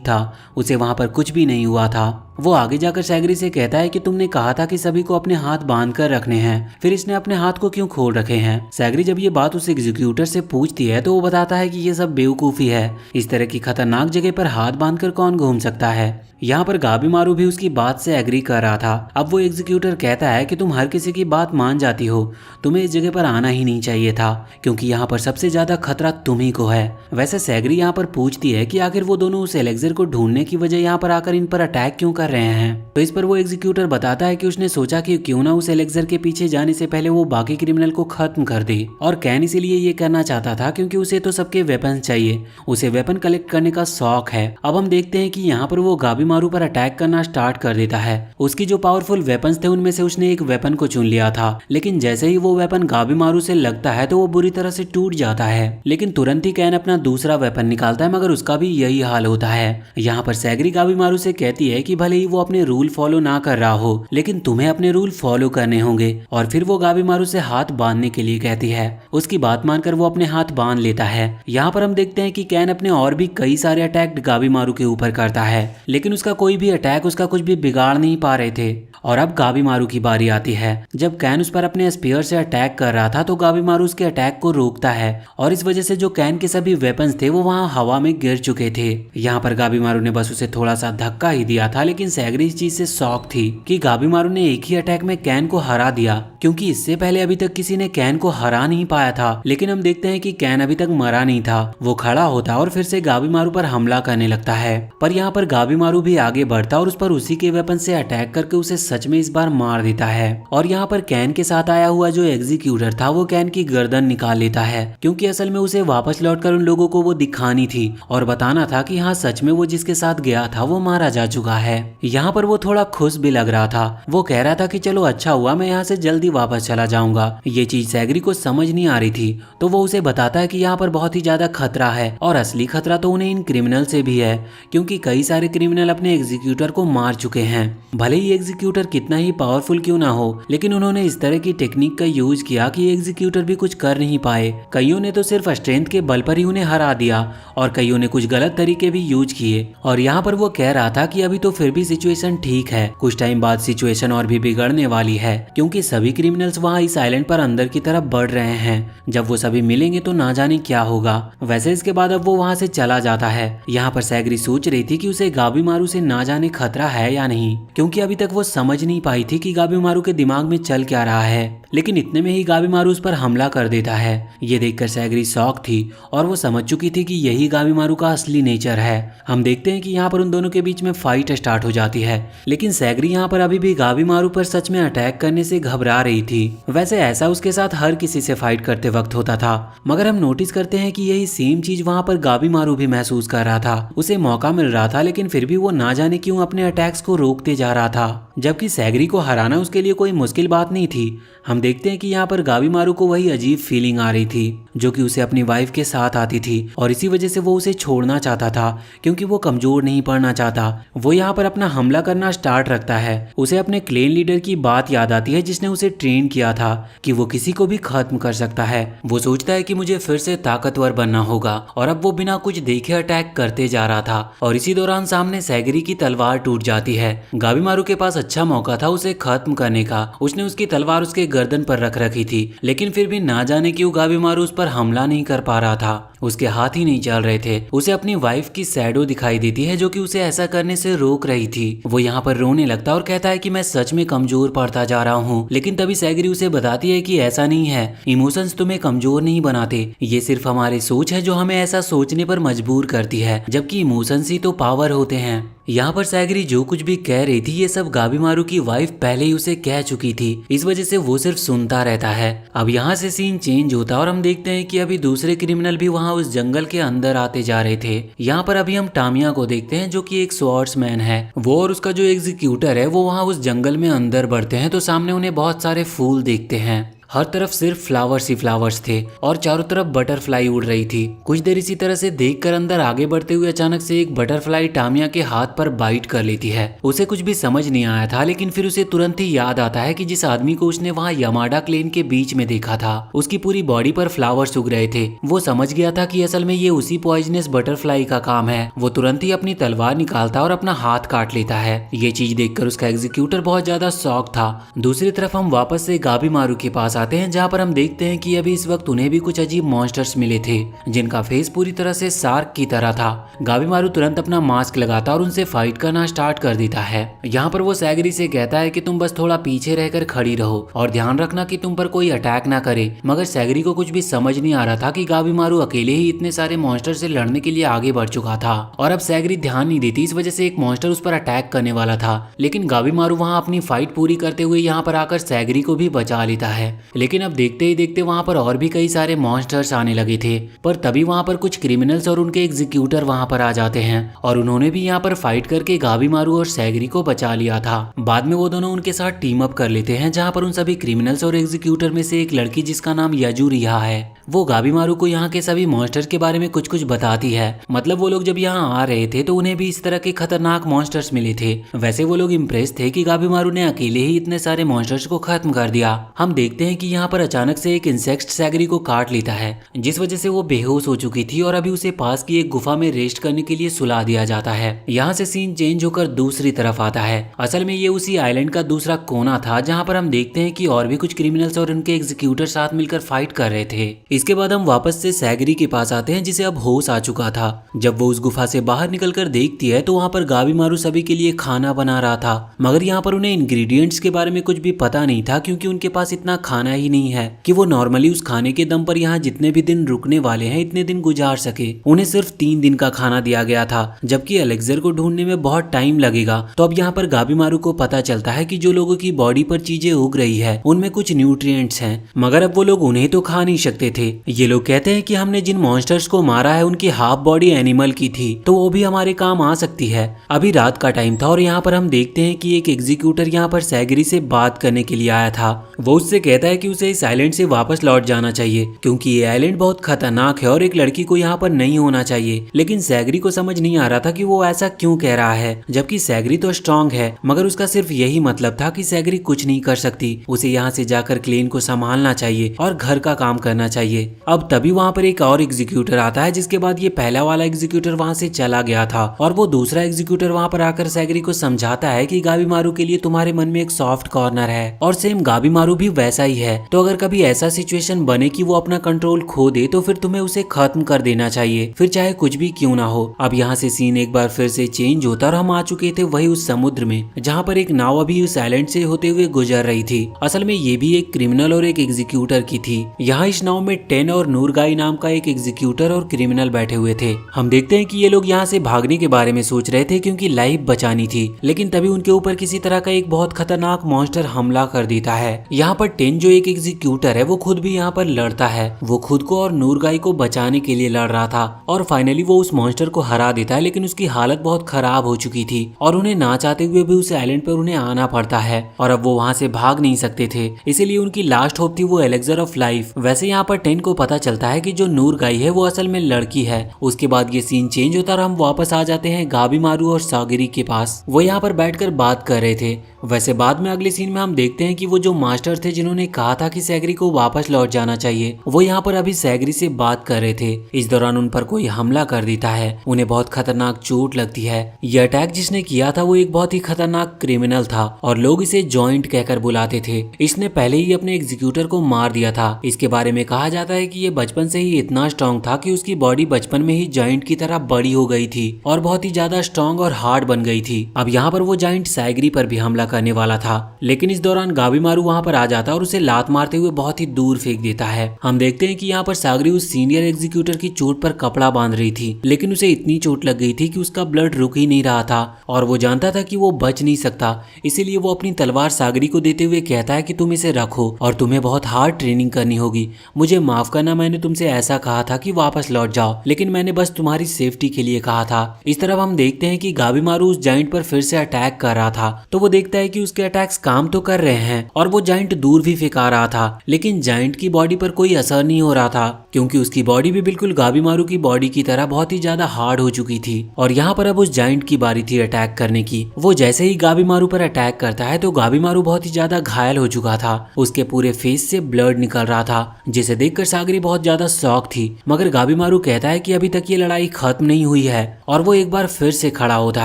था, उसे वहां पर कुछ भी नहीं हुआ था। वो आगे जाकर सैगरी से कहता है कि तुमने कहा था कि सभी को अपने हाथ बांध कर रखने हैं, फिर इसने अपने हाथ को क्यों खोल रखे हैं। सैगरी जब ये बात उस एग्जीक्यूटर से पूछती है तो वो बताता है कि ये सब बेवकूफी है, इस तरह की खतरनाक जगह पर हाथ बांधकर कौन घूम सकता है। यहाँ पर गाबीमारू भी उसकी बात से एग्री कर रहा था। अब वो एग्जीक्यूटर कहता है कि तुम हर किसी की बात मान जाती हो, तुम्हें इस जगह पर आना ही नहीं चाहिए था, क्योंकि यहाँ पर सबसे ज्यादा खतरा तुम्ही को है। वैसे सैगरी यहाँ पर पूछती है कि आखिर वो दोनों उस एलेक्जर को ढूंढने की वजह यहाँ पर आकर इन पर अटैक क्यों कर रहे हैं। तो इस पर वो एग्जीक्यूटर बताता है कि उसने सोचा कि क्यों ना उस एलेक्जर के पीछे जाने से पहले वो बाकी क्रिमिनल को खत्म कर दे, और कैन इसीलिए ये करना चाहता था क्योंकि उसे तो सबके वेपन चाहिए, उसे वेपन कलेक्ट करने का शौक है। अब हम देखते हैं कि यहाँ पर वो गाबीमारू पर अटैक करना स्टार्ट कर देता है। उसकी जो पावरफुल वेपन्स थे उनमें से उसने एक वेपन को चुन लिया था, लेकिन जैसे ही वो वेपन गाबीमारू से लगता है तो वो बुरी तरह से टूट जाता है। लेकिन तुरंत ही कैन अपना दूसरा वेपन निकालता है, मगर उसका भी यही हाल होता है। यहाँ पर सैगरी गाबीमारू से कहती है कि भले ही वो अपने रूल फॉलो ना कर रहा हो, लेकिन तुम्हें अपने रूल फॉलो करने होंगे। और फिर वो गाबीमारू से हाथ बांधने के लिए कहती है। उसकी बात मानकर वो अपने हाथ बांध लेता है। यहाँ पर हम देखते हैं कि कैन अपने और भी कई सारे अटैक गाबीमारू के ऊपर करता है, लेकिन उसका कोई भी अटैक उसका कुछ भी बिगाड़ नहीं पा रहे थे। और अब गाबीमारू की बारी आती है। जब कैन उस पर अपने स्पीयर से अटैक कर रहा था तो गाबीमारू उसके अटैक को रोकता है, और इस वजह से जो कैन के सभी वेपन्स थे वो वहां हवा में गिर चुके थे। यहाँ पर गाबीमारू ने बस उसे थोड़ा सा धक्का ही दिया था, लेकिन सैगरी इस चीज से शॉक थी कि गाबीमारू ने एक ही अटैक में कैन को हरा दिया, क्योंकि इससे पहले अभी तक किसी ने कैन को हरा नहीं पाया था। लेकिन हम देखते हैं कि कैन अभी तक मरा नहीं था। वो खड़ा होता और फिर से गाबीमारू पर हमला करने लगता है, पर यहाँ पर गाबीमारू भी आगे बढ़ता और उस पर उसी के वेपन से अटैक करके उसे सच में इस बार मार देता है। और यहाँ पर कैन के साथ आया हुआ जो एग्जीक्यूटर था वो कैन की गर्दन निकाल लेता है, क्योंकि असल में उसे वापस लौटकर उन लोगों को वो दिखानी थी और बताना था कि हाँ सच में वो जिसके साथ गया था वो मारा जा चुका है। यहाँ पर वो थोड़ा खुश भी लग रहा था। वो कह रहा था कि चलो अच्छा हुआ, मैं यहाँ से जल्दी वापस चला जाऊंगा। ये चीज सैगरी को समझ नहीं आ रही थी, तो वो उसे बताता है कि यहाँ पर बहुत ही ज्यादा खतरा है, और असली खतरा तो उन्हें इन क्रिमिनल से भी है, क्योंकि कई सारे क्रिमिनल अपने एग्जीक्यूटर को मार चुके हैं। भले ही एग्जीक्यूटर कितना ही पावरफुल क्यों ना हो, लेकिन उन्होंने इस तरह की टेक्निक का यूज किया कि एग्जीक्यूटर भी कुछ कर नहीं पाए। कईयों ने तो सिर्फ स्ट्रेंथ के बल पर ही उन्हें हरा दिया, और कईयों ने कुछ गलत तरीके भी यूज किए। और यहाँ पर वो कह रहा था कि अभी तो फिर भी सिचुएशन ठीक है, कुछ टाइम बाद सिचुएशन और भी बिगड़ने वाली है, क्योंकि सभी क्रिमिनल्स वहाँ इस आइलैंड पर अंदर की तरफ बढ़ रहे हैं। जब वो सभी मिलेंगे तो ना जाने क्या होगा। वैसे इसके बाद अब वो वहाँ से चला जाता है। यहाँ पर सैगरी सोच रही थी कि उसे गाबीमारू से ना जाने खतरा है या नहीं, क्योंकि अभी तक वो समझ नहीं पाई थी कि गाबीमारू के दिमाग में चल क्या रहा है। लेकिन इतने में ही गाबीमारू उस पर हमला कर देता है। ये देखकर सैगरी शॉक थी और वो समझ चुकी थी कि यही गाबीमारू का असली नेचर है। हम देखते हैं कि यहाँ पर उन दोनों के बीच में फाइट स्टार्ट हो जाती है, लेकिन सैगरी यहाँ पर अभी भी गाबीमारू पर सच में अटैक करने से घबरा रही थी। वैसे ऐसा उसके साथ हर किसी से फाइट करते वक्त होता था, मगर हम नोटिस करते हैं कि यही सेम चीज वहाँ पर गाबीमारू भी महसूस कर रहा था। उसे मौका मिल रहा था, लेकिन फिर भी वो ना जाने क्यों अपने अटैक्स को रोकते जा रहा था, जबकि सैगरी को हराना उसके लिए कोई मुश्किल बात नहीं थी। हम देखते हैं कि यहाँ पर गाबीमारू को वही अजीब फीलिंग आ रही थी जो कि उसे अपनी वाइफ के साथ आती थी, और इसी वजह से वो उसे छोड़ना चाहता था, क्योंकि वो कमजोर नहीं पड़ना चाहता। वो यहाँ पर अपना हमला करना स्टार्ट रखता है। उसे अपने क्लेन लीडर की बात याद आती है जिसने उसे ट्रेन किया था कि वो किसी को भी खत्म कर सकता है। वो सोचता है कि मुझे फिर से ताकतवर बनना होगा, और अब वो बिना कुछ देखे अटैक करते जा रहा था। और इसी दौरान सामने सैगरी की तलवार टूट जाती है। गाबीमारू के पास अच्छा मौका था उसे खत्म करने का। उसने उसकी तलवार उसके गर्दन पर रख रखी थी, लेकिन फिर भी ना जाने क्यों गाबीमारू उस पर हमला नहीं कर पा रहा था। उसके हाथ ही नहीं चल रहे थे। उसे अपनी वाइफ की शैडो दिखाई देती है जो कि उसे ऐसा करने से रोक रही थी। वो यहाँ पर रोने लगता और कहता है कि मैं सच में कमजोर पड़ता जा रहा हूँ, लेकिन तभी सैगरी उसे बताती है कि ऐसा नहीं है, इमोशंस तुम्हें कमजोर नहीं बनाते, ये सिर्फ हमारी सोच है जो हमें ऐसा सोचने पर मजबूर करती है, जबकि इमोशंस ही तो पावर होते हैं। यहाँ पर सैगरी जो कुछ भी कह रही थी ये सब गाबीमारू की वाइफ पहले ही उसे कह चुकी थी, इस वजह से वो सिर्फ सुनता रहता है। अब यहाँ से सीन चेंज होता है और हम देखते हैं कि अभी दूसरे क्रिमिनल भी वहाँ उस जंगल के अंदर आते जा रहे थे। यहाँ पर अभी हम टामिया को देखते हैं जो कि एक स्वॉर्ड्समैन है। वो और उसका जो एग्जीक्यूटर है वो वहाँ उस जंगल में अंदर बढ़ते हैं तो सामने उन्हें बहुत सारे फूल देखते हैं। हर तरफ सिर्फ फ्लावर्स ही फ्लावर्स थे और चारों तरफ बटरफ्लाई उड़ रही थी। कुछ देर इसी तरह से देखकर अंदर आगे बढ़ते हुए अचानक से एक बटरफ्लाई टामिया के हाथ पर बाइट कर लेती है। उसे कुछ भी समझ नहीं आया था, लेकिन फिर उसे तुरंत ही याद आता है कि जिस आदमी को उसने वहाँ यमाडा क्लेन के बीच में देखा था उसकी पूरी बॉडी पर फ्लावर्स उग रहे थे। वो समझ गया था कि असल में ये उसी पॉइजनस बटरफ्लाई का काम है। वो तुरंत ही अपनी तलवार निकालता और अपना हाथ काट लेता है। ये चीज देखकर उसका एग्जीक्यूटर बहुत ज्यादा शॉक था। दूसरी तरफ हम वापस से गाबीमारू के पास आते हैं जहाँ पर हम देखते हैं कि अभी इस वक्त उन्हें भी कुछ अजीब मॉन्स्टर्स मिले थे जिनका फेस पूरी तरह से शार्क की तरह था। गाबीमारू तुरंत अपना मास्क लगाता और उनसे फाइट करना स्टार्ट कर देता है। यहाँ पर वो सैगरी से कहता है कि तुम बस थोड़ा पीछे रहकर खड़ी रहो और ध्यान रखना कि तुम पर कोई अटैक ना करे। मगर सैगरी को कुछ भी समझ नहीं आ रहा था कि गाबीमारू अकेले ही इतने सारे मॉन्स्टर से लड़ने के लिए आगे बढ़ चुका था और अब सैगरी ध्यान नहीं देती, इस वजह से एक मॉन्स्टर उस पर अटैक करने वाला था। लेकिन गाबीमारू वहाँ अपनी फाइट पूरी करते हुए यहाँ पर आकर सैगरी को भी बचा लेता है। लेकिन अब देखते ही देखते वहाँ पर और भी कई सारे मॉन्स्टर्स आने लगे थे, पर तभी वहाँ पर कुछ क्रिमिनल्स और उनके एग्जीक्यूटर वहाँ पर आ जाते हैं और उन्होंने भी यहाँ पर फाइट करके गाबीमारू और सैगरी को बचा लिया था। बाद में वो दोनों उनके साथ टीम अप कर लेते हैं, जहाँ पर उन सभी क्रिमिनल्स और एग्जीक्यूटर में से एक लड़की जिसका नाम यजू रिहा है वो गाबीमारू को यहाँ के सभी मॉन्स्टर्स के बारे में कुछ कुछ बताती है। मतलब वो लोग जब यहाँ आ रहे थे तो उन्हें भी इस तरह के खतरनाक मॉन्स्टर्स मिले थे। वैसे वो लोग इम्प्रेस थे कि गाबीमारू ने अकेले ही इतने सारे मॉन्स्टर्स को खत्म कर दिया। हम देखते हैं कि यहाँ पर अचानक से एक इंसेक्ट सैगरी को काट लेता है, जिस वजह से वो बेहोश हो चुकी थी और अभी उसे पास की एक गुफा में रेस्ट करने के लिए सुला दिया जाता है। यहाँ से सीन चेंज होकर दूसरी तरफ आता है। असल में ये उसी आइलैंड का दूसरा कोना था जहाँ पर हम देखते हैं कि और भी कुछ क्रिमिनल्स और उनके एग्जीक्यूटर साथ मिलकर फाइट कर रहे थे। इसके बाद हम वापस से सैगरी के पास आते हैं जिसे अब होश आ चुका था। जब वो उस गुफा से बाहर निकलकर देखती है तो वहाँ पर गाबीमारू सभी के लिए खाना बना रहा था, मगर यहाँ पर उन्हें इंग्रेडिएंट्स के बारे में कुछ भी पता नहीं था क्योंकि उनके पास इतना खाना ही नहीं है कि वो नॉर्मली उस खाने के दम पर यहाँ जितने भी दिन रुकने वाले हैं इतने दिन गुजार सके। उन्हें सिर्फ 3 दिन का खाना दिया गया था, जबकि एलेक्सर को ढूंढने में बहुत टाइम लगेगा। तो अब यहाँ पर गाबीमारू को पता चलता है कि जो लोगों की बॉडी पर चीजें उग रही है उनमें कुछ न्यूट्रिएंट्स हैं, मगर अब वो लोग उन्हें तो खा नहीं सकते थे। ये लोग कहते हैं कि हमने जिन मॉन्स्टर्स को मारा है उनकी हाफ बॉडी एनिमल की थी तो वो भी हमारे काम आ सकती है। अभी रात का टाइम था और यहाँ पर हम देखते हैं कि एक एग्जीक्यूटर यहाँ पर सैगरी से बात करने के लिए आया था। वो उससे कहता है कि उसे इस आइलैंड से वापस लौट जाना चाहिए क्योंकि ये आइलैंड बहुत खतरनाक है और एक लड़की को यहाँ पर नहीं होना चाहिए। लेकिन सैगरी को समझ नहीं आ रहा था कि वो ऐसा क्यों कह रहा है, जबकि सैगरी तो स्ट्रांग है, मगर उसका सिर्फ यही मतलब था कि सैगरी कुछ नहीं कर सकती, उसे यहाँ से जाकर क्लेन को संभालना चाहिए और घर का काम करना चाहिए। अब तभी वहाँ पर एक और एग्जीक्यूटर आता है, जिसके बाद ये पहला वाला एग्जीक्यूटर वहाँ से चला गया था और वो दूसरा एग्जीक्यूटर वहाँ पर आकर सैगरी को समझाता है कि गाबीमारू के लिए तुम्हारे मन में एक सॉफ्ट कॉर्नर है और सेम गाबीमारू भी वैसा ही है। तो अगर कभी ऐसा सिचुएशन बने कि वो अपना कंट्रोल खो दे तो फिर तुम्हें उसे खत्म कर देना चाहिए, फिर चाहे कुछ भी क्यों ना हो। अब यहाँ से सीन एक बार फिर से चेंज होता और हम आ चुके थे वही उस समुद्र में जहाँ पर एक नाव अभी उस आइलैंड से होते हुए गुजर रही थी। असल में ये भी एक क्रिमिनल और एक एग्जीक्यूटर की थी। यहाँ इस नाव में टेन और नूरगाई नाम का एक एग्जीक्यूटर और क्रिमिनल बैठे हुए थे। हम देखते हैं कि ये लोग यहाँ से भागने के बारे में सोच रहे थे क्योंकि लाइफ बचानी थी, लेकिन तभी उनके ऊपर किसी तरह का एक बहुत खतरनाक मॉन्स्टर हमला कर देता है। यहाँ पर टेन जो एक एग्जीक्यूटर है वो खुद भी यहाँ पर लड़ता है। वो खुद को और नूरगाई को बचाने के लिए लड़ रहा था और फाइनली वो उस मॉन्स्टर को हरा देता है, लेकिन उसकी हालत बहुत खराब हो चुकी थी और उन्हें ना चाहते हुए भी उस आइलैंड पर उन्हें आना पड़ता है और अब वो वहाँ से भाग नहीं सकते थे, इसीलिए उनकी लास्ट होप थी वो एलेक्सर ऑफ लाइफ। वैसे यहाँ पर टेन को पता चलता है कि जो नूरगाई है वो असल में लड़की है। उसके बाद ये सीन चेंज होता और हम वापस आ जाते हैं गाबीमारू और सैगरी के पास। वो यहाँ पर बैठकर बात कर रहे थे। वैसे बाद में अगले सीन में हम देखते हैं कि वो जो मास्टर थे जिन्होंने कहा था कि सैगरी को वापस लौट जाना चाहिए, वो यहाँ पर अभी सैगरी से बात कर रहे थे। इस दौरान उन पर कोई हमला कर देता है, उन्हें बहुत खतरनाक चोट लगती है। यह अटैक जिसने किया था वो एक बहुत ही खतरनाक क्रिमिनल था और लोग इसे जॉइंट कहकर बुलाते थे। इसने पहले ही अपने एग्जीक्यूटर को मार दिया था। इसके बारे में कहा जाता है कि ये बचपन से ही इतना स्ट्रॉन्ग था कि उसकी बॉडी बचपन में ही जॉइंट की तरह बड़ी हो गई थी और बहुत ही ज्यादा स्ट्रॉन्ग और हार्ड बन गई थी। अब यहाँ पर वो जॉइंट सैगरी पर भी हमला करने वाला था, लेकिन इस दौरान गाबीमारू वहाँ पर आ जाता और उसे लात मारते हुए बहुत ही दूर फेंक देता है। हम देखते हैं कि यहाँ पर सागरी उस सीनियर एग्जीक्यूटर की चोट पर कपड़ा बांध रही थी, लेकिन उसे इतनी चोट लग गई थी कि उसका ब्लड रुक ही नहीं रहा था और वो जानता था कि वो बच नहीं सकता। इसीलिए वो अपनी तलवार सागरी को देते हुए कहता है कि तुम इसे रखो और तुम्हें बहुत हार्ड ट्रेनिंग करनी होगी। मुझे माफ करना, मैंने तुमसे ऐसा कहा था कि वापस लौट जाओ, लेकिन मैंने बस तुम्हारी सेफ्टी के लिए कहा था। इस तरफ हम देखते हैं कि गाबीमारू उस जाइंट पर फिर से अटैक कर रहा था, तो वो देखता है कि उसके अटैक्स काम तो कर रहे हैं और वो जाइंट दूर भी फेंका रहा था, लेकिन जाइंट की बॉडी पर कोई असर नहीं हो रहा था क्योंकि उसकी बॉडी भी बिल्कुल गाबीमारू की बॉडी की तरह बहुत ही ज्यादा हार्ड हो चुकी थी। और यहाँ पर अब उस जाइंट की बारी थी अटैक करने की। वो जैसे ही गाबीमारू पर अटैक करता है तो गाबीमारू बहुत ही ज्यादा घायल हो चुका था, उसके पूरे फेस से ब्लड निकल रहा था, जिसे देखकर सागरी बहुत ज्यादा शॉक थी। मगर गाबीमारू कहता है कि अभी तक ये लड़ाई खत्म नहीं हुई है और वो एक बार फिर से खड़ा होता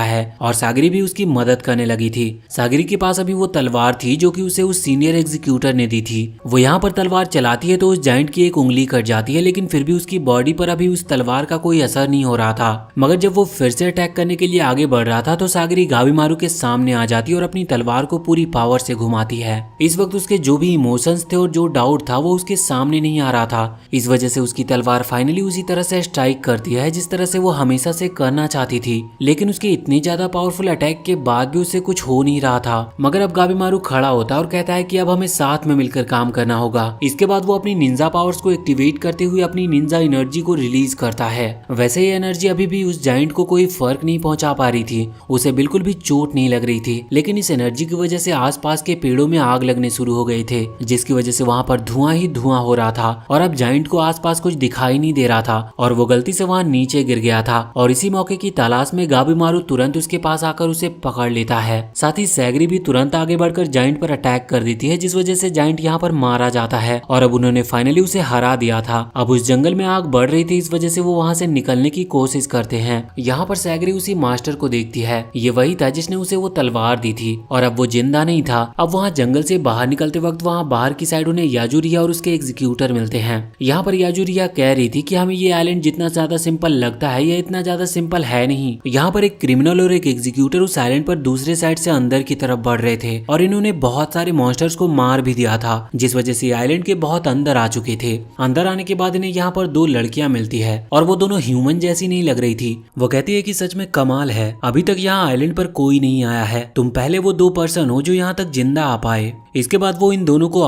है और सागरी भी उसकी मदद करने लगी थी। सागरी के पास अभी वो तलवार थी जो कि उसे उस सीनियर एग्जीक्यूटर ने दी थी। वो यहाँ पर तलवार चलाती है तो उस जाइंट की एक उंगली कट जाती है, लेकिन फिर भी उसकी बॉडी पर अभी उस तलवार का कोई असर नहीं हो रहा था। मगर जब वो फिर से अटैक करने के लिए आगे बढ़ रहा था तो सागरी गाबीमारू के सामने आ जाती है और अपनी तलवार को पूरी पावर से घुमाती है। इस वक्त उसके जो भी इमोशंस थे और जो डाउट था वो उसके सामने नहीं आ रहा था। इस वजह से उसकी तलवार फाइनली उसी तरह से स्ट्राइक करती है जिस तरह से वो हमेशा से करना चाहती थी, लेकिन उसके इतनी ज्यादा पावरफुल अटैक के बाद भी उससे कुछ हो नहीं रहा था। मगर अब गाबीमारू खड़ा होता है और कहता है कि अब हमें साथ में मिलकर काम करना होगा। इसके बाद वो अपनी निंजा पावर्स को एक्टिवेट करते हुए अपनी निंजा एनर्जी को रिलीज करता है। वैसे ये एनर्जी अभी भी उस जाइंट को कोई फर्क नहीं पहुंचा पा रही थी, उसे बिल्कुल भी चोट नहीं लग रही थी, लेकिन इस एनर्जी की वजह से आसपास के पेड़ों में आग लगने शुरू हो गए थे, जिसकी वजह से वहाँ पर धुआं ही धुआं हो रहा था और अब जाइंट को आसपास कुछ दिखाई नहीं दे रहा था और वो गलती से वहाँ नीचे गिर गया था। और इसी मौके की तलाश में गाबीमारू तुरंत उसके पास आकर उसे पकड़ लेता है। साथ ही सैगरी भी तुरंत आगे बढ़कर जाइंट पर अटैक कर देती है, जिस वजह से जाइंट यहाँ पर मारा जाता है और अब उन्होंने फाइनली उसे हरा दिया था। अब उस जंगल में आग बढ़ रही थी, इस वजह से वो वहाँ से निकलने की कोशिश करते हैं। यहाँ पर सैगरी उसी मास्टर को देखती है, ये वही था जिसने उसे वो तलवार दी थी और अब वो जिंदा नहीं था। अब वहाँ जंगल से बाहर निकलते वक्त वहाँ बाहर की साइड उन्हें याजुरिया और उसके एग्जीक्यूटर मिलते हैं। यहाँ पर याजुरिया कह रही थी कि हमें ये आइलैंड जितना ज्यादा सिंपल लगता है ये इतना ज्यादा सिंपल है नहीं। यहाँ पर एक क्रिमिनल और एक एग्जीक्यूटर उस आइलैंड पर दूसरे साइड से अंदर की तरफ बढ़ रहे थे और इन्होंने बहुत सारे मॉन्स्टर्स को मार भी दिया था, जिस वजह से आइलैंड के बहुत अंदर आ चुके थे। अंदर आने के बाद इन्हें यहाँ पर 2 लड़कियां मिलती है और वो दोनों ह्यूमन जैसी नहीं लग रही थी। वो कहती है कि सच में कमाल है, अभी तक यहाँ आइलैंड पर कोई नहीं आया है, तुम पहले वो 2 पर्सन हो जो यहाँ तक जिंदा आ पाए। इसके बाद वो इन दोनों को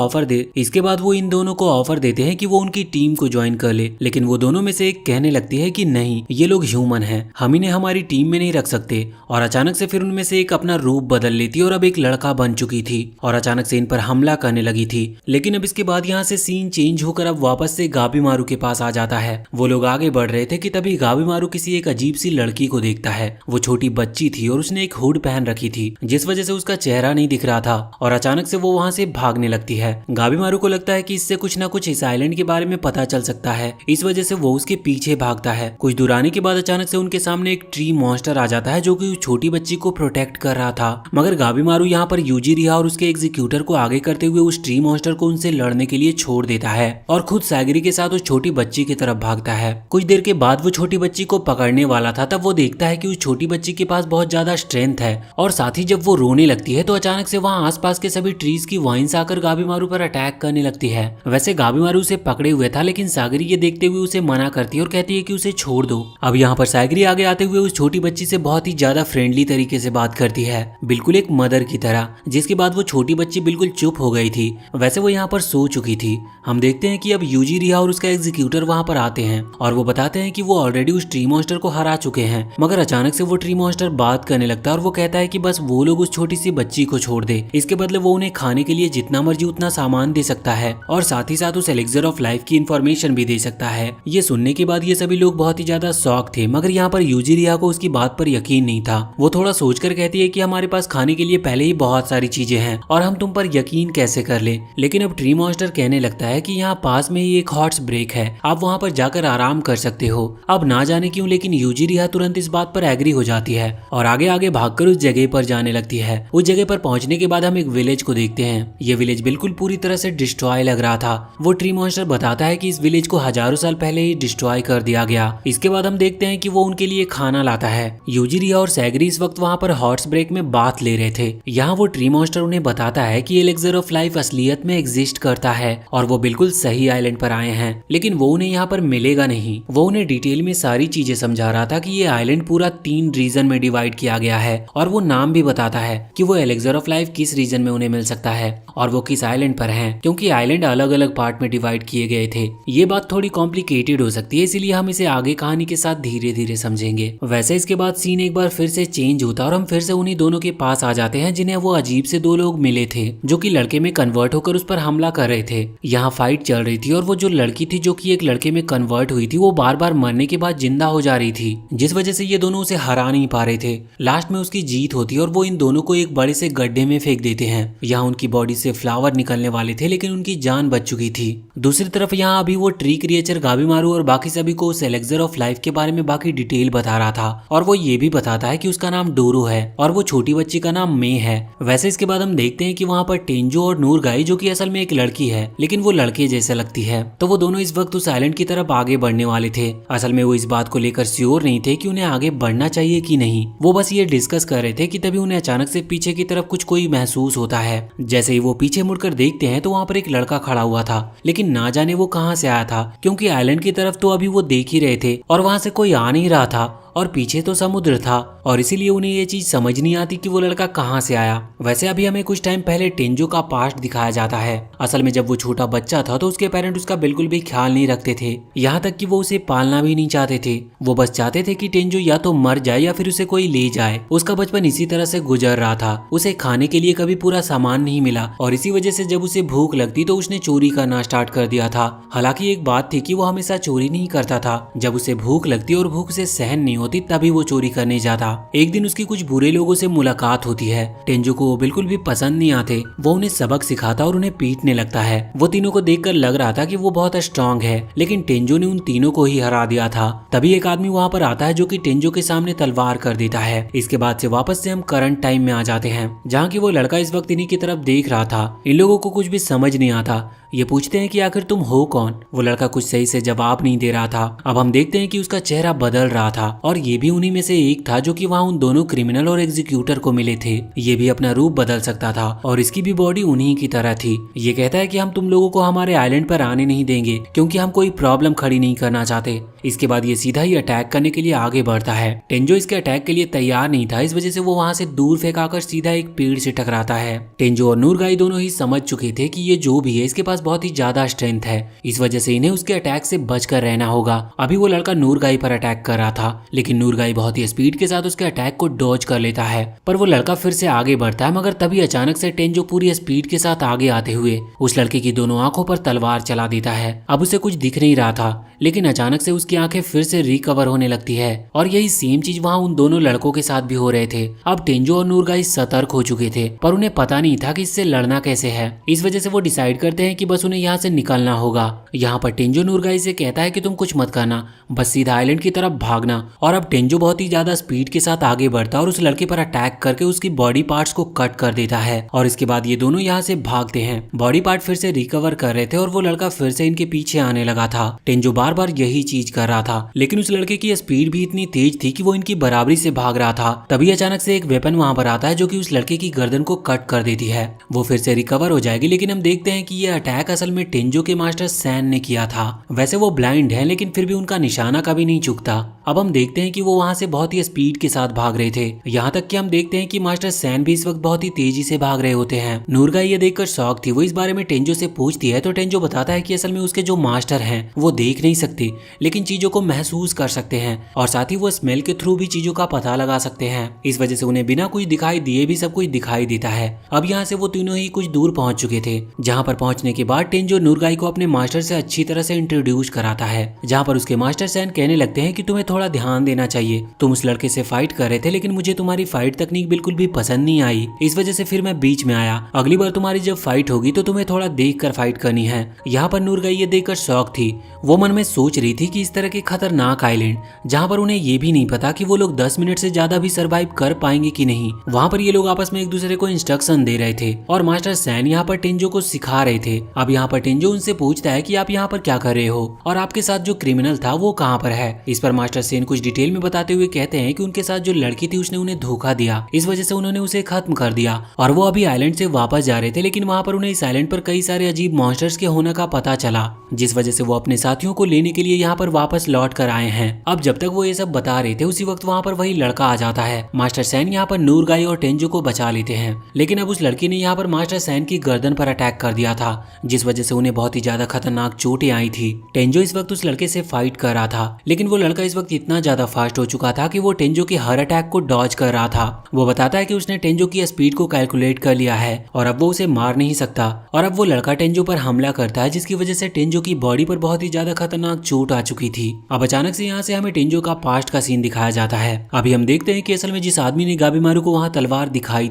ऑफर देते हैं कि वो उनकी टीम को ज्वाइन कर ले, लेकिन वो दोनों में से एक कहने लगती है कि नहीं, ये लोग ह्यूमन हैं, हम इन्हें हमारी टीम में नहीं रख सकते। और अचानक से फिर उनमें से एक अपना रूप बदल लेती है और अब एक लड़का बन चुकी थी और अचानक से इन पर हमला करने लगी थी। लेकिन अब इसके बाद यहाँ से सीन चेंज होकर अब वापस से गाबीमारू के पास आ जाता है। वो लोग आगे बढ़ रहे थे कि तभी गाबीमारू किसी एक अजीब सी लड़की को देखता है। वो छोटी बच्ची थी और उसने एक हुड पहन रखी थी, जिस वजह से उसका चेहरा नहीं दिख रहा था और अचानक से वो वहाँ से भागने लगती है। गाबीमारू को लगता है कि इससे कुछ ना कुछ इस आइलैंड के बारे में पता चल सकता है, इस वजह से वो उसके पीछे भागता है। कुछ दूर आने के बाद अचानक से उनके सामने एक ट्री मॉन्स्टर आ जाता है जो कि उस छोटी बच्ची को प्रोटेक्ट कर रहा था। मगर गाबीमारू यहाँ पर यूजिरिया और उसके एग्जीक्यूटर को आगे करते हुए उस ट्री मॉन्स्टर को उनसे लड़ने के लिए छोड़ देता है और खुद सैगरी के साथ उस छोटी बच्ची की तरफ भागता है। कुछ देर के बाद वो छोटी बच्ची को पकड़ने वाला था, तब वो देखता है कि उस छोटी बच्ची के पास बहुत ज्यादा स्ट्रेंथ है और साथ ही जब वो रोने लगती है तो अचानक से वहाँ आसपास के सभी ट्रीज की वाइन्स आकर गाबीमारू पर अटैक करने लगती है। वैसे गाबीमारू उसे पकड़े हुए था, लेकिन सागरी ये देखते हुए उसे मना करती है और कहती है कि उसे छोड़ दो। अब यहाँ पर सागरी आगे आते हुए उस छोटी बच्ची से बहुत ही ज्यादा फ्रेंडली तरीके से बात करती है, बिल्कुल एक मदर की तरह, जिसके बाद वो छोटी बच्ची बिल्कुल चुप हो गई थी। वैसे वो यहाँ पर सो चुकी थी। हम देखते हैं कि अब यूजिरिया और उसका एग्जीक्यूटर वहाँ पर आते हैं और वो बताते हैं कि वो ऑलरेडी उस ट्री मॉन्स्टर को हरा चुके हैं। मगर अचानक से वो ट्री मॉन्स्टर बात करने लगता है और वो कहता है कि बस वो लोग उस छोटी सी बच्ची को छोड़ दे, इसके बदले वो उन्हें खाने के लिए जितना मर्जी उतना सामान दे सकता है और साथ ही साथ उस एलिक्सर ऑफ लाइफ की इंफॉर्मेशन भी दे सकता है। ये सुनने के बाद ये सभी लोग बहुत ही ज्यादा शॉक थे, मगर यहाँ पर यूजिरिया को उसकी बात पर यकीन नहीं था। वो थोड़ा सोचकर कहती है कि हमारे पास खाने के लिए पहले ही बहुत सारी चीजें हैं और हम तुम पर यकीन कैसे कर ले। लेकिन अब ट्री मॉन्स्टर कहने लगता है कि यहाँ पास में ही एक हॉर्स ब्रेक है, आप वहाँ पर जाकर आराम कर सकते हो। अब ना जाने क्यों लेकिन यूजिरिया तुरंत इस बात पर एग्री हो जाती है और आगे आगे भागकर उस जगह पर जाने लगती है। उस जगह पर पहुंचने के बाद हम एक विलेज को देखते देखते हैं ये विलेज बिल्कुल पूरी तरह से डिस्ट्रॉय लग रहा था। वो ट्री मॉन्स्टर बताता है कि इस विलेज को हजारों साल पहले ही डिस्ट्रॉय कर दिया गया। इसके बाद हम देखते हैं कि वो उनके लिए खाना लाता है। यूजिरिया और सैगरी इस वक्त वहाँ पर हॉर्स ब्रेक में बात ले रहे थे। यहाँ वो ट्री मॉन्स्टर उन्हें बताता है कि एलेक्सर ऑफ लाइफ असलियत में एग्जिस्ट करता है और वो बिल्कुल सही आइलैंड पर आए हैं, लेकिन वो उन्हें यहाँ पर मिलेगा नहीं। वो उन्हें डिटेल में सारी चीजें समझा रहा था कि ये आइलैंड पूरा 3 रीजन में डिवाइड किया गया है और वो नाम भी बताता है कि वो एलेक्सर ऑफ लाइफ किस रीजन में उन्हें मिल सकता है और वो किस आइलैंड पर हैं, क्योंकि आइलैंड अलग अलग पार्ट में डिवाइड किए गए थे। ये बात थोड़ी कॉम्प्लिकेटेड हो सकती है, इसीलिए हम इसे आगे कहानी के साथ धीरे धीरे समझेंगे। वैसे इसके बाद सीन एक बार फिर से चेंज होता और हम फिर से उन्हीं दोनों के पास आ जाते हैं जिन्हें वो अजीब से 2 लोग मिले थे जो कि लड़के में कन्वर्ट होकर उस पर हमला कर रहे थे। यहाँ फाइट चल रही थी और वो जो लड़की थी जो कि एक लड़के में कन्वर्ट हुई थी वो बार बार मरने के बाद जिंदा हो जा रही थी, जिस वजह से ये दोनों उसे हरा नहीं पा रहे थे। लास्ट में उसकी जीत होती है और वो इन दोनों को एक बड़े से गड्ढे में फेंक देते हैं। यहाँ उनकी बॉडी से फ्लावर निकलने वाले थे लेकिन उनकी जान बच चुकी थी। दूसरी तरफ यहाँ अभी वो ट्री क्रिएचर गाबीमारू और बाकी सभी को उस एलेक्सर ऑफ लाइफ के बारे में बाकी डिटेल बता रहा था और वो ये भी बताता है कि उसका नाम डोरो है और वो छोटी बच्ची का नाम मे है। वैसे इसके बाद हम देखते हैं कि वहाँ पर टेंजो और नूरगाई जो कि असल में एक लड़की है लेकिन वो लड़के जैसे लगती है, तो वो दोनों इस वक्त उस आइलैंड की तरफ आगे बढ़ने वाले थे। असल में वो इस बात को लेकर श्योर नहीं थे कि उन्हें आगे बढ़ना चाहिए कि नहीं, वो बस ये डिस्कस कर रहे थे कि तभी उन्हें अचानक से पीछे की तरफ कुछ कोई महसूस होता है। जैसे ही वो पीछे मुड़कर देखते हैं तो वहाँ पर एक लड़का खड़ा हुआ था, लेकिन ना जाने वो कहाँ से आया था, क्योंकि आइलैंड की तरफ तो अभी वो देख ही रहे थे और वहाँ से कोई आ नहीं रहा था और पीछे तो समुद्र था और इसीलिए उन्हें ये चीज समझ नहीं आती कि वो लड़का कहाँ से आया। वैसे अभी हमें कुछ टाइम पहले टेंजो का पास्ट दिखाया जाता है। असल में जब वो छोटा बच्चा था तो उसके पेरेंट उसका बिल्कुल भी ख्याल नहीं रखते थे, यहाँ तक कि वो उसे पालना भी नहीं चाहते थे। वो बस चाहते थे कि टेंजो या तो मर जाए या फिर उसे कोई ले जाए। उसका बचपन इसी तरह से गुजर रहा था। उसे खाने के लिए कभी पूरा सामान नहीं मिला और इसी वजह से जब उसे भूख लगती तो उसने चोरी करना स्टार्ट कर दिया था। हालांकि एक बात थी कि वो हमेशा चोरी नहीं करता था, जब उसे भूख लगती और भूख से सहन नहीं होती तभी वो चोरी करने जाता। एक दिन उसकी कुछ बुरे लोगों से मुलाकात होती है। टेंजो को वो बिल्कुल भी पसंद नहीं आते। वो उन्हें सबक सिखाता और उन्हें पीटने लगता है। वो तीनों को देखकर लग रहा था कि वो बहुत स्ट्रांग है, लेकिन टेंजो ने उन तीनों को ही हरा दिया था। तभी एक आदमी वहाँ पर आता है जो कि टेंजो के सामने तलवार कर देता है। इसके बाद से वापस से हम करंट टाइम में आ जाते हैं, जहाँ की वो लड़का इस वक्त इन्हीं की तरफ देख रहा था। इन लोगों को कुछ भी समझ नहीं आता। ये पूछते हैं कि आखिर तुम हो कौन। वो लड़का कुछ सही से जवाब नहीं दे रहा था। अब हम देखते हैं कि उसका चेहरा बदल रहा था और ये भी उन्हीं में से एक था जो कि वहाँ उन दोनों क्रिमिनल और एग्जीक्यूटर को मिले थे। ये भी अपना रूप बदल सकता था और इसकी भी बॉडी उन्हीं की तरह थी। ये कहता है कि हम तुम लोगों को हमारे आइलैंड पर आने नहीं देंगे क्योंकि हम कोई प्रॉब्लम खड़ी नहीं करना चाहते। इसके बाद ये सीधा ही अटैक करने के लिए आगे बढ़ता है। टेंजो इसके अटैक के लिए तैयार नहीं था, इस वजह से वो वहाँ से दूर फेंकाकर सीधा एक पेड़ से टकराता है। टेंजो और नूरगाई दोनों ही समझ चुके थे कि ये जो भी है इसके पास बहुत ही ज्यादा स्ट्रेंथ है, इस वजह से इन्हें उसके अटैक से बचकर रहना होगा। अभी वो लड़का नूरगाई पर अटैक कर रहा था, लेकिन नूरगाई बहुत ही स्पीड के साथ उसके अटैक को डॉज कर लेता है, पर वो लड़का फिर से आगे बढ़ता है। मगर तभी अचानक से टेंजो पूरी स्पीड के साथ आगे आते हुए उस लड़के की दोनों आंखों पर तलवार चला देता है। अब उसे कुछ दिख नहीं रहा था, लेकिन अचानक से उसकी आंखें फिर से रिकवर होने लगती है और यही सेम चीज वहाँ उन दोनों लड़कों के साथ भी हो रहे थे। अब टेंजो और नूरगाई सतर्क हो चुके थे, पर उन्हें पता नहीं था कि इससे लड़ना कैसे है। इस वजह से वो डिसाइड करते हैं कि बस उन्हें यहाँ से निकलना होगा। यहाँ पर टेंजो नूरगाई से कहता है कि तुम कुछ मत करना, बस सीधा आइलैंड की तरफ भागना। और अब टेंजो बहुत ही ज्यादा स्पीड के साथ आगे बढ़ता और उस लड़के पर अटैक करके उसकी बॉडी पार्ट्स को कट कर देता है और इसके बाद ये दोनों यहाँ से भागते हैं। बॉडी पार्ट फिर से रिकवर कर रहे थे और वो लड़का फिर से इनके पीछे आने लगा था। टेंजो बार बार यही चीज कर रहा था, लेकिन उस लड़के की स्पीड भी इतनी तेज थी कि वो इनकी बराबरी से भाग रहा था। तभी अचानक से एक वेपन वहां पर आता है जो कि उस लड़के की गर्दन को कट कर देती है। वो फिर से रिकवर हो जाएगी, लेकिन हम देखते हैं कि ये अटैक असल में टेंजो के मास्टर सैन ने किया था। वैसे वो ब्लाइंड है, लेकिन फिर भी उनका निशाना कभी नहीं चुकता। अब हम देखते हैं कि वो वहां से बहुत ही स्पीड के साथ भाग रहे थे, यहाँ तक कि हम देखते हैं कि मास्टर सैन भी इस वक्त बहुत ही तेजी से भाग रहे होते हैं। नूरगाई ये देखकर शॉक थी। वो इस बारे में टेंजो से पूछती है तो टेंजो बताता है कि असल में उसके जो मास्टर हैं वो देख नहीं सकते, लेकिन चीजों को महसूस कर सकते हैं और साथ ही वो स्मेल के थ्रू भी चीजों का पता लगा सकते हैं। इस वजह से उन्हें बिना कुछ दिखाई दिए भी सब कुछ दिखाई देता है। अब यहाँ से वो तीनों ही कुछ दूर पहुंच चुके थे, जहाँ पर पहुंचने के बाद टेंजो नूरगाई को अपने मास्टर से अच्छी तरह से इंट्रोड्यूस कराता है, जहाँ पर उसके मास्टर सैन कहने लगते हैं कि तुम्हें थोड़ा ध्यान देना चाहिए। तुम उस लड़के से फाइट कर रहे थे लेकिन मुझे तुम्हारी फाइट तकनीक बिल्कुल भी पसंद नहीं आई, इस वजह से फिर मैं बीच में आया। अगली बार तुम्हारी जब फाइट होगी तो तुम्हें थोड़ा देख कर फाइट करनी है। यहाँ पर नूरगाई ये देखकर शौक थी। वो मन में सोच रही थी कि इस तरह के खतरनाक आइलैंड जहाँ पर उन्हें ये भी नहीं पता कि वो लोग 10 मिनट से ज्यादा भी सरवाइव कर पाएंगे कि नहीं, वहाँ पर ये लोग आपस में एक दूसरे को इंस्ट्रक्शन दे रहे थे और मास्टर सैन यहाँ पर टेंजो को सिखा रहे थे। अब यहाँ पर टेंजो उनसे पूछता है कि आप यहाँ पर क्या कर रहे हो और आपके साथ जो क्रिमिनल था वो कहाँ पर है। इस पर मास्टर सैन कुछ डिटेल में बताते हुए कहते हैं कि उनके साथ जो लड़की थी उसने उन्हें धोखा दिया, इस वजह से उन्होंने उसे खत्म कर दिया और वो अभी आइलैंड से वापस जा रहे थे, लेकिन वहाँ पर उन्हें इस आइलैंड पर कई सारे अजीब मॉन्स्टर्स के होने का पता चला, जिस वजह से वो अपने साथियों को लेने के लिए यहाँ पर वापस लौट कर आए हैं। अब जब तक वो ये सब बता रहे थे उसी वक्त वहाँ पर वही लड़का आ जाता है। मास्टर सैन यहाँ पर नूरगाई और टेंजो को बचा लेते हैं, लेकिन अब उस लड़की ने यहाँ पर मास्टर सैन की गर्दन पर अटैक कर दिया था, जिस वजह से उन्हें बहुत ही ज्यादा खतरनाक चोटें आई थी। टेंजो इस वक्त उस लड़के से फाइट कर रहा था, लेकिन वो लड़का इस वक्त इतना ज्यादा फास्ट हो चुका था कि वो टेंजो के हर अटैक को डॉज कर रहा था। वो बताता है कि उसने टेंजो की स्पीड को कैलकुलेट कर लिया है और अब वो उसे मार नहीं सकता और अब वो लड़का टेंजो पर हमला करता है, जिसकी वजह से टेंजो की बॉडी पर बहुत ही ज्यादा खतरनाक चोट आ चुकी थी। अब अचानक से यहाँ से हमें टेंजो का पास्ट का सीन दिखाया जाता है। अभी हम देखते हैं कि असल में जिस आदमी ने गाबीमारू को वहाँ तलवार दिखाई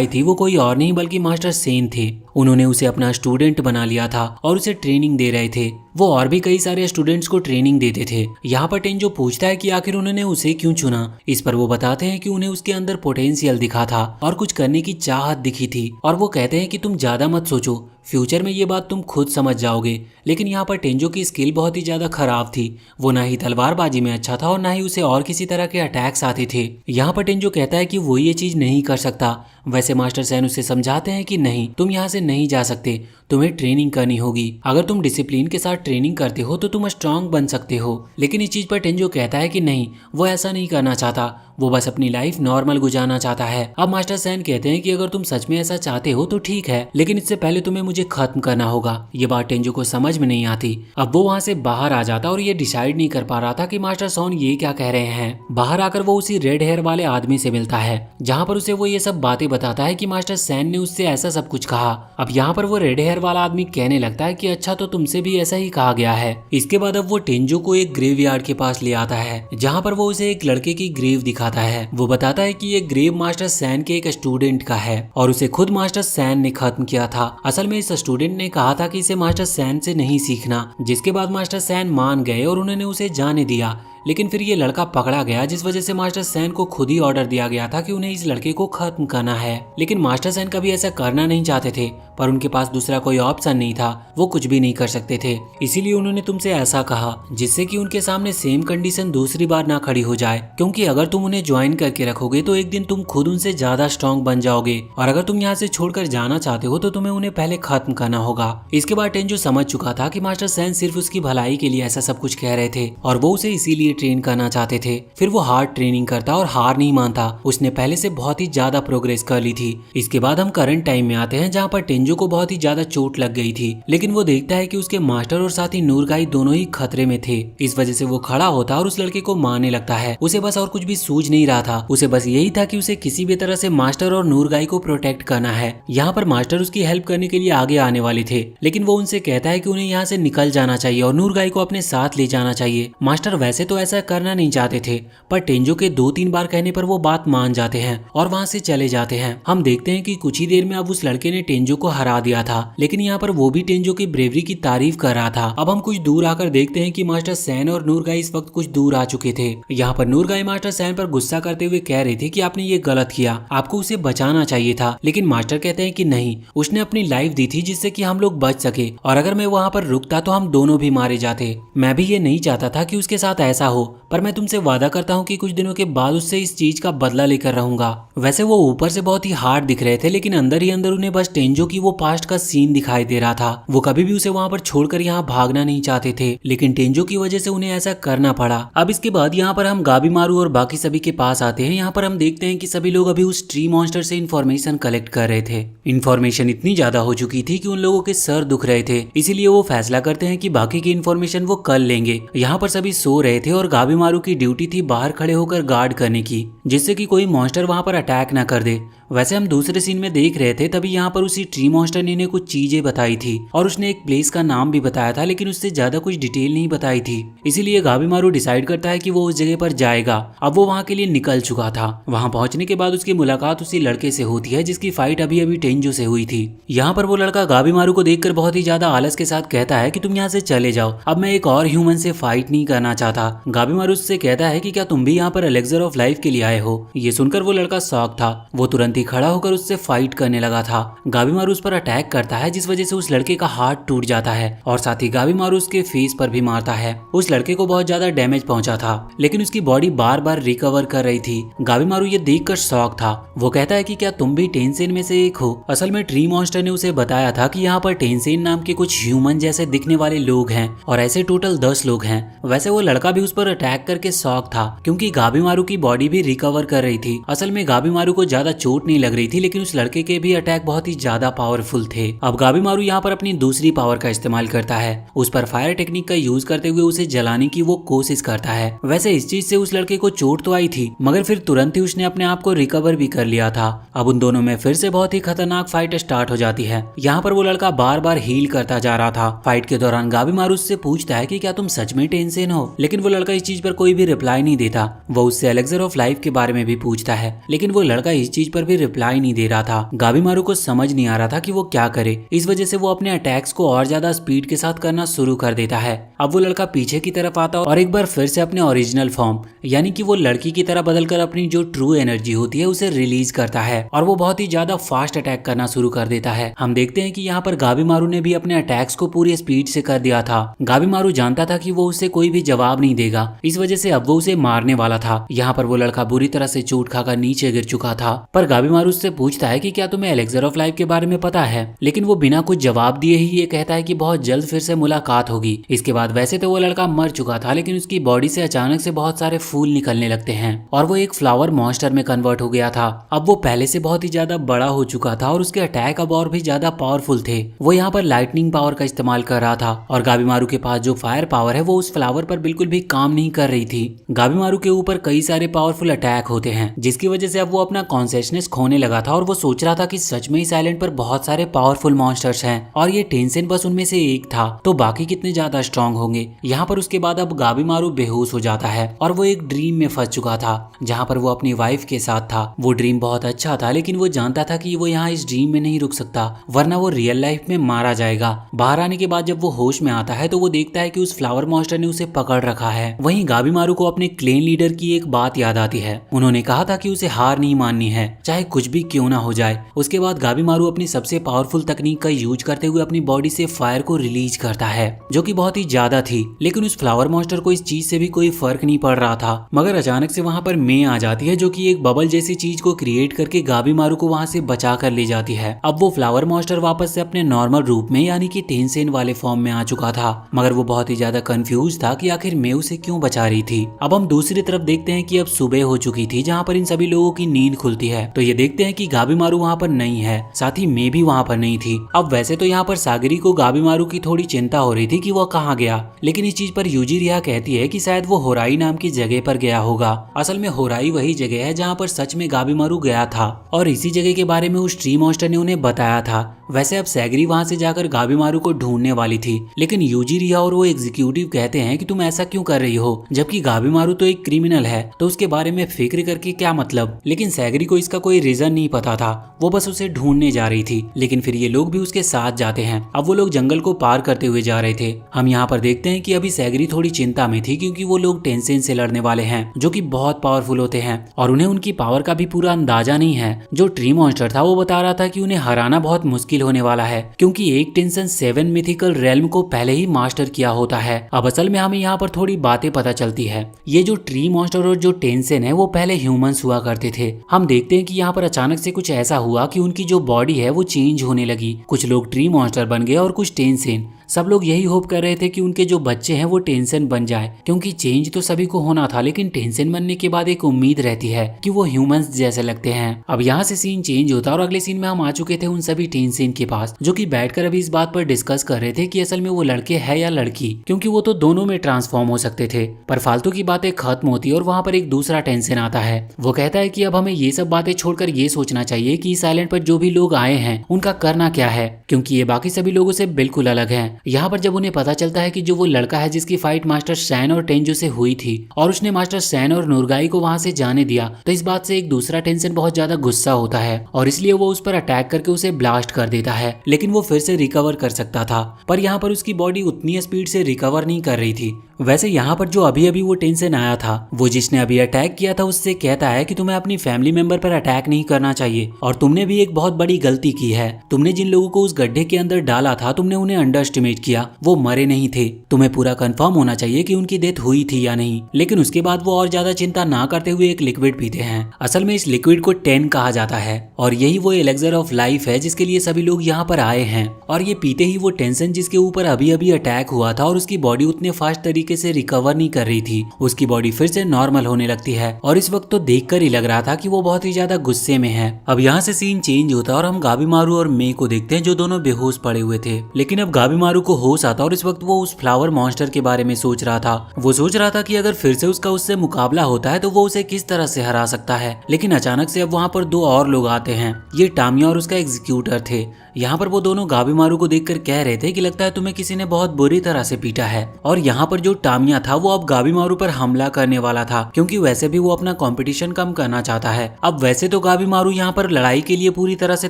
थी वो कोई और नहीं बल्कि मास्टर सेन थे। उन्होंने उसे अपना स्टूडेंट बना लिया था और उसे ट्रेनिंग दे रहे थे। वो और भी कई सारे स्टूडेंट्स को ट्रेनिंग देते थे। यहाँ पर टेंजो पूछता है कि आखिर उन्होंने उसे क्यों चुना। इस पर वो बताते हैं कि उन्हें उसके अंदर पोटेंशियल दिखा था और कुछ करने की चाहत दिखी थी, और वो कहते हैं कि तुम ज्यादा मत सोचो, फ्यूचर में ये बात तुम खुद समझ जाओगे। लेकिन यहाँ पर टेंजो की स्किल बहुत ही ज्यादा खराब थी। वो ना ही तलवारबाजी में अच्छा था और ना ही उसे और किसी तरह के अटैक्स आते थे। यहाँ पर टेंजो कहता है कि वो ये चीज नहीं कर सकता। वैसे मास्टर सैन उसे समझाते हैं कि नहीं, तुम यहाँ से नहीं जा सकते, तुम्हें ट्रेनिंग करनी होगी। अगर तुम डिसिप्लिन के साथ ट्रेनिंग करते हो तो तुम स्ट्रांग बन सकते हो। लेकिन इस चीज पर टेंजो कहता है कि नहीं, वो ऐसा नहीं करना चाहता, वो बस अपनी लाइफ नॉर्मल गुजारना चाहता है। अब मास्टर सैन कहते हैं कि अगर तुम सच में ऐसा चाहते हो तो ठीक है, लेकिन इससे पहले तुम्हें मुझे खत्म करना होगा। ये बात टेंजो को समझ में नहीं आती। अब वो वहाँ से बाहर आ जाता और ये डिसाइड नहीं कर पा रहा था कि मास्टर सॉन ये क्या कह रहे हैं। बाहर आकर वो उसी रेड हेयर वाले आदमी से मिलता है, जहाँ पर उसे वो ये सब बातें बताता है कि मास्टर सैन ने उससे ऐसा सब कुछ कहा। अब यहाँ पर वो रेड हेयर वाला आदमी कहने लगता है कि अच्छा, तो तुमसे भी ऐसा ही कहा गया है। इसके बाद अब वो टेंजो को एक ग्रेवयार्ड के पास ले आता है, जहाँ पर वो उसे एक लड़के की ग्रेव दिखाता है। वो बताता है कि ये ग्रेव मास्टर सैन के एक स्टूडेंट का है और उसे खुद मास्टर सैन ने खत्म किया था। असल में इस स्टूडेंट ने कहा था कि इसे मास्टर सैन से नहीं सीखना, जिसके बाद मास्टर सैन मान गए और उन्होंने उसे जाने दिया। लेकिन फिर ये लड़का पकड़ा गया, जिस वजह से मास्टर सैन को खुद ही ऑर्डर दिया गया था कि उन्हें इस लड़के को खत्म करना है। लेकिन मास्टर सैन कभी ऐसा करना नहीं चाहते थे, पर उनके पास दूसरा कोई ऑप्शन नहीं था, वो कुछ भी नहीं कर सकते थे। इसीलिए उन्होंने तुमसे ऐसा कहा जिससे कि उनके सामने सेम कंडीशन दूसरी बार ना खड़ी हो जाए, क्योंकि अगर तुम उन्हें ज्वाइन करके रखोगे तो एक दिन तुम खुद उनसे ज्यादा स्ट्रॉन्ग बन जाओगे, और अगर तुम यहाँ से छोड़कर जाना चाहते हो तो तुम्हें उन्हें पहले खत्म करना होगा। इसके बाद टेंजो समझ चुका था कि मास्टर सैन सिर्फ उसकी भलाई के लिए ऐसा सब कुछ कह रहे थे और वो उसे इसीलिए ट्रेन करना चाहते थे। फिर वो हार्ड ट्रेनिंग करता और हार नहीं मानता। उसने पहले से बहुत ही ज्यादा प्रोग्रेस कर ली थी। इसके बाद हम करंट टाइम में आते हैं, जहाँ पर टेंजो को बहुत ही ज्यादा चोट लग गई थी, लेकिन वो देखता है कि उसके मास्टर और साथी नूरगाई दोनों ही खतरे में थे। इस वजह से वो खड़ा होता और उस लड़के को मारने लगता है। उसे बस और कुछ भी सूझ नहीं रहा था, उसे बस यही था कि उसे किसी भी तरह से मास्टर और नूरगाई को प्रोटेक्ट करना है। यहाँ पर मास्टर उसकी हेल्प करने के लिए आगे आने वाले थे, लेकिन वो उनसे कहता है कि उन्हें यहाँ से निकल जाना चाहिए और नूरगाई को अपने साथ ले जाना चाहिए। मास्टर वैसे तो ऐसा करना नहीं चाहते थे, पर टेंजो के 2-3 बार कहने पर वो बात मान जाते हैं और वहाँ से चले जाते हैं। हम देखते हैं कि कुछ ही देर में अब उस लड़के ने टेंजो को हरा दिया था, लेकिन यहाँ पर वो भी टेंजो की ब्रेवरी की तारीफ कर रहा था। अब हम कुछ दूर आकर देखते हैं कि मास्टर सैन और नूरगाई इस वक्त कुछ दूर आ चुके थे। यहाँ पर नूरगाई मास्टर सैन पर गुस्सा करते हुए कह रही थी कि आपने ये गलत किया, आपको उसे बचाना चाहिए था। लेकिन मास्टर कहते हैं कि नहीं, उसने अपनी लाइफ दी थी जिससे कि हम लोग बच सके, और अगर मैं वहाँ पर रुकता तो हम दोनों भी मारे जाते। मैं भी ये नहीं चाहता था कि उसके साथ ऐसा हो, पर मैं तुमसे वादा करता हूँ कि कुछ दिनों के बाद उससे इस चीज का बदला लेकर रहूंगा। वैसे वो ऊपर से बहुत ही हार्ड दिख रहे थे, लेकिन अंदर ही अंदर उन्हें बस टेंजो की वो पास्ट का सीन दिखाई दे रहा था। वो कभी भी उसे वहाँ पर छोड़कर यहाँ भागना नहीं चाहते थे, लेकिन टेंजो की वजह से उन्हें ऐसा करना पड़ा। अब इसके बाद यहाँ पर हम गाबीमारू और बाकी सभी के पास आते हैं। यहाँ पर हम देखते हैं कि सभी लोग अभी उस ट्री मॉन्स्टर से इन्फॉर्मेशन कलेक्ट कर रहे थे। इन्फॉर्मेशन इतनी ज्यादा हो चुकी थी कि उन लोगों के सर दुख रहे थे, इसीलिए वो फैसला करते हैं कि बाकी की इन्फॉर्मेशन वो कल लेंगे। यहाँ पर सभी सो रहे थे और गाबीमारू की ड्यूटी थी बाहर खड़े होकर गार्ड करने की। जिससे कि कोई मॉन्स्टर वहां पर अटैक ना कर दे। वैसे हम दूसरे सीन में देख रहे थे, तभी यहाँ पर उसी ट्री मॉन्स्टर ने कुछ चीजें बताई थी और उसने एक प्लेस का नाम भी बताया था, लेकिन उससे ज्यादा कुछ डिटेल नहीं बताई थी। इसीलिए गाबीमारू डिसाइड करता है कि वो उस जगह पर जाएगा। अब वो वहाँ के लिए निकल चुका था। वहाँ पहुंचने के बाद उसकी मुलाकात उसी लड़के से होती है जिसकी फाइट अभी अभी टेंजो से हुई थी। यहाँ पर वो लड़का गाबीमारू को देखकर बहुत ही ज्यादा आलस के साथ कहता है कि तुम यहाँ से चले जाओ, अब मैं एक और ह्यूमन से फाइट नहीं करना चाहता। गाबीमारू उससे कहता है कि क्या तुम भी यहाँ पर एलेक्सर ऑफ लाइफ के लिए आए हो। ये सुनकर वो लड़का शॉक था। वो तुरंत ही खड़ा होकर उससे फाइट करने लगा था। गाबीमारू उस पर अटैक करता है, जिस वजह से उस लड़के का हाथ टूट जाता है और साथ ही गाबीमारू उसके फेस पर भी मारता है। उस लड़के को बहुत ज्यादा डैमेज पहुंचा था, लेकिन उसकी बॉडी बार बार रिकवर कर रही थी। गाबीमारू ये देखकर शॉक था। वो कहता है कि क्या तुम भी टेंसेन में से एक हो। असल में ट्री मॉन्स्टर ने उसे बताया था कि यहाँ पर टेंसेन नाम के कुछ ह्यूमन जैसे दिखने वाले लोग हैं और ऐसे टोटल 10 लोग हैं। वैसे वो लड़का भी उस पर अटैक करके शॉक था, क्योंकि गाबीमारू की बॉडी भी रिकवर कर रही थी। असल में गाबीमारू को ज्यादा चोट नहीं लग रही थी, लेकिन उस लड़के के भी अटैक बहुत ही ज्यादा पावरफुल थे। अब गाबीमारू यहाँ पर अपनी दूसरी पावर का इस्तेमाल करता है। उस पर फायर टेक्निक का यूज करते हुए उसे जलाने की वो कोशिश करता है। वैसे इस चीज से उस लड़के को चोट तो आई थी, मगर फिर तुरंत ही उसने अपने आप को रिकवर भी कर लिया था। अब उन दोनों में फिर से बहुत ही खतरनाक फाइट स्टार्ट हो जाती है। यहाँ पर वो लड़का बार बार हील करता जा रहा था। फाइट के दौरान गाबीमारू उससे पूछता है कि क्या तुम सच में टेंसेन हो, लेकिन वो लड़का इस चीज पर कोई भी रिप्लाई नहीं देता। वो उससे एलेक्सर ऑफ लाइफ के बारे में भी पूछता है, लेकिन वो लड़का इस चीज पर भी रिप्लाई नहीं दे रहा था। गाबीमारू को समझ नहीं आ रहा था कि वो क्या करे। इस वजह से वो अपने अटैक्स को और ज्यादा स्पीड के साथ करना शुरू कर देता है। अब वो लड़का पीछे की तरफ आता और एक बार फिर से अपने ओरिजिनल फॉर्म यानी कि वो लड़की की तरह बदलकर अपनी जो ट्रू एनर्जी होती है उसे रिलीज करता है और वो बहुत ही ज्यादा फास्ट अटैक करना शुरू कर देता है। हम देखते हैं कि यहाँ पर गाबीमारू ने भी अपने अटैक्स को पूरी स्पीड से कर दिया था। गाबीमारू जानता था कि वो उसे कोई भी जवाब नहीं देगा, इस वजह से अब वो उसे मारने वाला था। यहाँ पर वो लड़का बुरी तरह से चोट खाकर नीचे गिर चुका था, पर गाबीमारू उससे पूछता है कि क्या तुम्हें एलेक्सर ऑफ लाइफ के बारे में पता है, लेकिन वो बिना कुछ जवाब दिए ही ये कहता है कि बहुत जल्द फिर से मुलाकात होगी। इसके बाद वैसे तो वो लड़का मर चुका था, लेकिन उसकी बॉडी से अचानक से बहुत सारे फूल निकलने लगते हैं और वो एक फ्लावर मॉन्स्टर में कन्वर्ट हो गया था। अब वो पहले से बहुत ही ज्यादा बड़ा हो चुका था और उसके अटैक अब और भी ज्यादा पावरफुल थे। वो यहाँ पर लाइटनिंग पावर का इस्तेमाल कर रहा था और गाबीमारू के पास जो फायर पावर है वो उस फ्लावर पर बिल्कुल भी काम नहीं कर रही थी। गाबीमारू के ऊपर कई सारे पावरफुल अटैक होते हैं, जिसकी वजह से अब वो अपना कॉन्शियसनेस खोने लगा था और वो सोच रहा था कि सच में इस आइलैंड पर बहुत सारे पावरफुल मॉन्स्टर्स हैं और ये टेंसेन बस उनमें से एक था, तो बाकी कितने ज्यादा स्ट्रांग होंगे। यहाँ पर उसके बाद अब गाबीमारू बेहोश हो जाता है और वो एक ड्रीम में फंस चुका था, जहाँ पर वो अपनी वाइफ के साथ था। वो ड्रीम बहुत अच्छा था, लेकिन वो जानता था कि वो यहाँ इस ड्रीम में नहीं रुक सकता, वरना वो रियल लाइफ में मारा जाएगा। बाहर आने के बाद जब वो होश में आता है तो वो देखता है कि उस फ्लावर मॉन्स्टर ने उसे पकड़ रखा है। वहीं गाबीमारू को अपने क्लेन लीडर की एक बात याद आती है। उन्होंने कहा था कि उसे हार नहीं माननी है, चाहे कुछ भी क्यों ना हो जाए। उसके बाद गाबीमारू अपनी सबसे पावरफुल तकनीक का यूज करते हुए अपनी बॉडी से फायर को रिलीज करता है, जो कि बहुत ही ज्यादा थी। लेकिन उस फ्लावर मॉन्स्टर को इस चीज से भी कोई फर्क नहीं पड़ रहा था। मगर अचानक से वहाँ पर मे आ जाती है, जो कि एक बबल जैसी चीज को क्रिएट करके गाबीमारू को वहाँ से बचा कर ले जाती है। अब वो फ्लावर मॉन्स्टर वापस से अपने नॉर्मल रूप में यानी कि टेंसेन वाले फॉर्म में आ चुका था, मगर वो बहुत ही ज्यादा कंफ्यूज था कि आखिर मे उसे क्यों बचा रही थी। अब हम दूसरी तरफ देखते हैं कि अब सुबह हो चुकी थी, जहाँ पर इन सभी लोगों की नींद खुलती है। तो ये देखते हैं कि गाबीमारू वहाँ पर नहीं है, साथ ही मे भी वहाँ पर नहीं थी। अब वैसे तो यहाँ पर सागरी को गाबीमारू की थोड़ी चिंता हो रही थी कि वो कहाँ गया, लेकिन इस चीज पर यूजिरिया कहती है कि शायद वो होराई नाम की जगह पर गया होगा। असल में होराई वही जगह है जहाँ पर सच में गाबीमारू गया था और इसी जगह के बारे में उस ट्री मॉन्स्टर ने उन्हें बताया था। वैसे अब सैगरी वहाँ से जाकर गाबीमारू को ढूंढने वाली थी, लेकिन यूजिरिया और वो एग्जीक्यूटिव कहते हैं कि तुम ऐसा क्यों कर रही हो, जबकि गाबीमारू तो एक क्रिमिनल है, तो उसके बारे में फिक्र करके क्या मतलब। लेकिन सैगरी को इसका कोई रीजन नहीं पता था, वो बस उसे ढूंढने जा रही थी। लेकिन फिर ये लोग भी उसके साथ जाते हैं। अब वो लोग जंगल को पार करते हुए जा रहे थे। हम यहाँ पर देखते हैं कि अभी सैगरी थोड़ी चिंता में थी, क्योंकि वो लोग टेंसेन से लड़ने वाले हैं, जो कि बहुत पावरफुल होते हैं और उन्हें उनकी पावर का भी पूरा अंदाजा नहीं है। जो ट्री मॉन्स्टर था वो बता रहा था कि उन्हें हराना बहुत मुश्किल होने वाला है, क्योंकि एक टेंसेन 7 मिथिकल रेल्म को पहले ही मास्टर किया होता है। अब असल में हमें यहाँ पर थोड़ी बातें पता चलती है। ये जो ट्री मॉन्स्टर और जो टेंसेन है वो पहले ह्यूमंस हुआ करते थे। हम देखते हैं कि यहाँ पर अचानक से कुछ ऐसा हुआ कि उनकी जो बॉडी है वो चेंज होने लगी। कुछ लोग ट्री मॉन्स्टर बन गए और कुछ टेंसेन। सब लोग यही होप कर रहे थे कि उनके जो बच्चे हैं वो टेंशन बन जाए, क्योंकि चेंज तो सभी को होना था, लेकिन टेंशन बनने के बाद एक उम्मीद रहती है कि वो ह्यूमंस जैसे लगते हैं। अब यहाँ से सीन चेंज होता है और अगले सीन में हम आ चुके थे उन सभी टेंशन के पास, जो कि बैठकर अभी इस बात पर डिस्कस कर रहे थे कि असल में वो लड़के है या लड़की, क्योंकि वो तो दोनों में ट्रांसफॉर्म हो सकते थे। पर फालतू की बातें खत्म होती है और वहाँ पर एक दूसरा टेंशन आता है। वो कहता है कि अब हमें ये सब बातें छोड़कर ये सोचना चाहिए कि इस आइलैंड पर जो भी लोग आए हैं उनका करना क्या है, क्योंकि ये बाकी सभी लोगों से बिल्कुल अलग है। यहाँ पर जब उन्हें पता चलता है कि जो वो लड़का है जिसकी फाइट मास्टर सैन और टेंजो से हुई थी और उसने मास्टर सैन और नूरगाई को वहां से जाने दिया, तो इस बात से एक दूसरा टेंशन बहुत ज्यादा गुस्सा होता है और इसलिए वो उस पर अटैक करके उसे ब्लास्ट कर देता है। लेकिन वो फिर से रिकवर कर सकता था, पर यहाँ पर उसकी बॉडी उतनी स्पीड से रिकवर नहीं कर रही थी। वैसे यहाँ पर जो अभी अभी वो टेंशन आया था, वो जिसने अभी अटैक किया था उससे कहता है कि तुम्हें अपनी फैमिली मेंबर पर अटैक नहीं करना चाहिए और तुमने भी एक बहुत बड़ी गलती की है। तुमने जिन लोगों को उस गड्ढे के अंदर डाला था तुमने उन्हें अंडर एस्टिमेट किया, वो मरे नहीं थे। तुम्हें पूरा कंफर्म होना चाहिए कि उनकी डेथ हुई थी या नहीं। लेकिन उसके बाद वो और ज्यादा चिंता ना करते हुए एक लिक्विड पीते हैं। असल में इस लिक्विड को 10 कहा जाता है और यही वो एलेक्सर ऑफ लाइफ है जिसके लिए सभी लोग यहाँ पर आए हैं। और ये पीते ही वो टेंशन जिसके ऊपर अभी अभी अटैक हुआ था और उसकी बॉडी उतने फास्ट तरीके से रिकवर नहीं कर रही थी, उसकी बॉडी फिर से नॉर्मल होने लगती है। और इस वक्त तो देखकर ही लग रहा था कि वो बहुत ही ज्यादा गुस्से में है। अब यहाँ से सीन चेंज होता है और हम गाबीमारू और मे को देखते हैं जो दोनों बेहोश पड़े हुए थे। लेकिन अब गाबीमारू को होश आता और इस वक्त वो उस फ्लावर मॉन्स्टर के बारे में सोच रहा था। वो सोच रहा था कि अगर फिर से उसका उससे मुकाबला होता है तो वो उसे किस तरह से हरा सकता है। लेकिन अचानक से अब वहाँ पर 2 और लोग आते हैं। ये टामिया और उसका एग्जीक्यूटर थे। यहाँ पर वो दोनों गाबीमारू को देखकर कह रहे थे कि लगता है तुम्हें किसी ने बहुत बुरी तरह से पीटा है। और यहाँ पर जो टामिया था वो अब गाबीमारू पर हमला करने वाला था, क्योंकि वैसे भी वो अपना कंपटीशन कम करना चाहता है। अब वैसे तो गाबीमारू यहाँ पर लड़ाई के लिए पूरी तरह से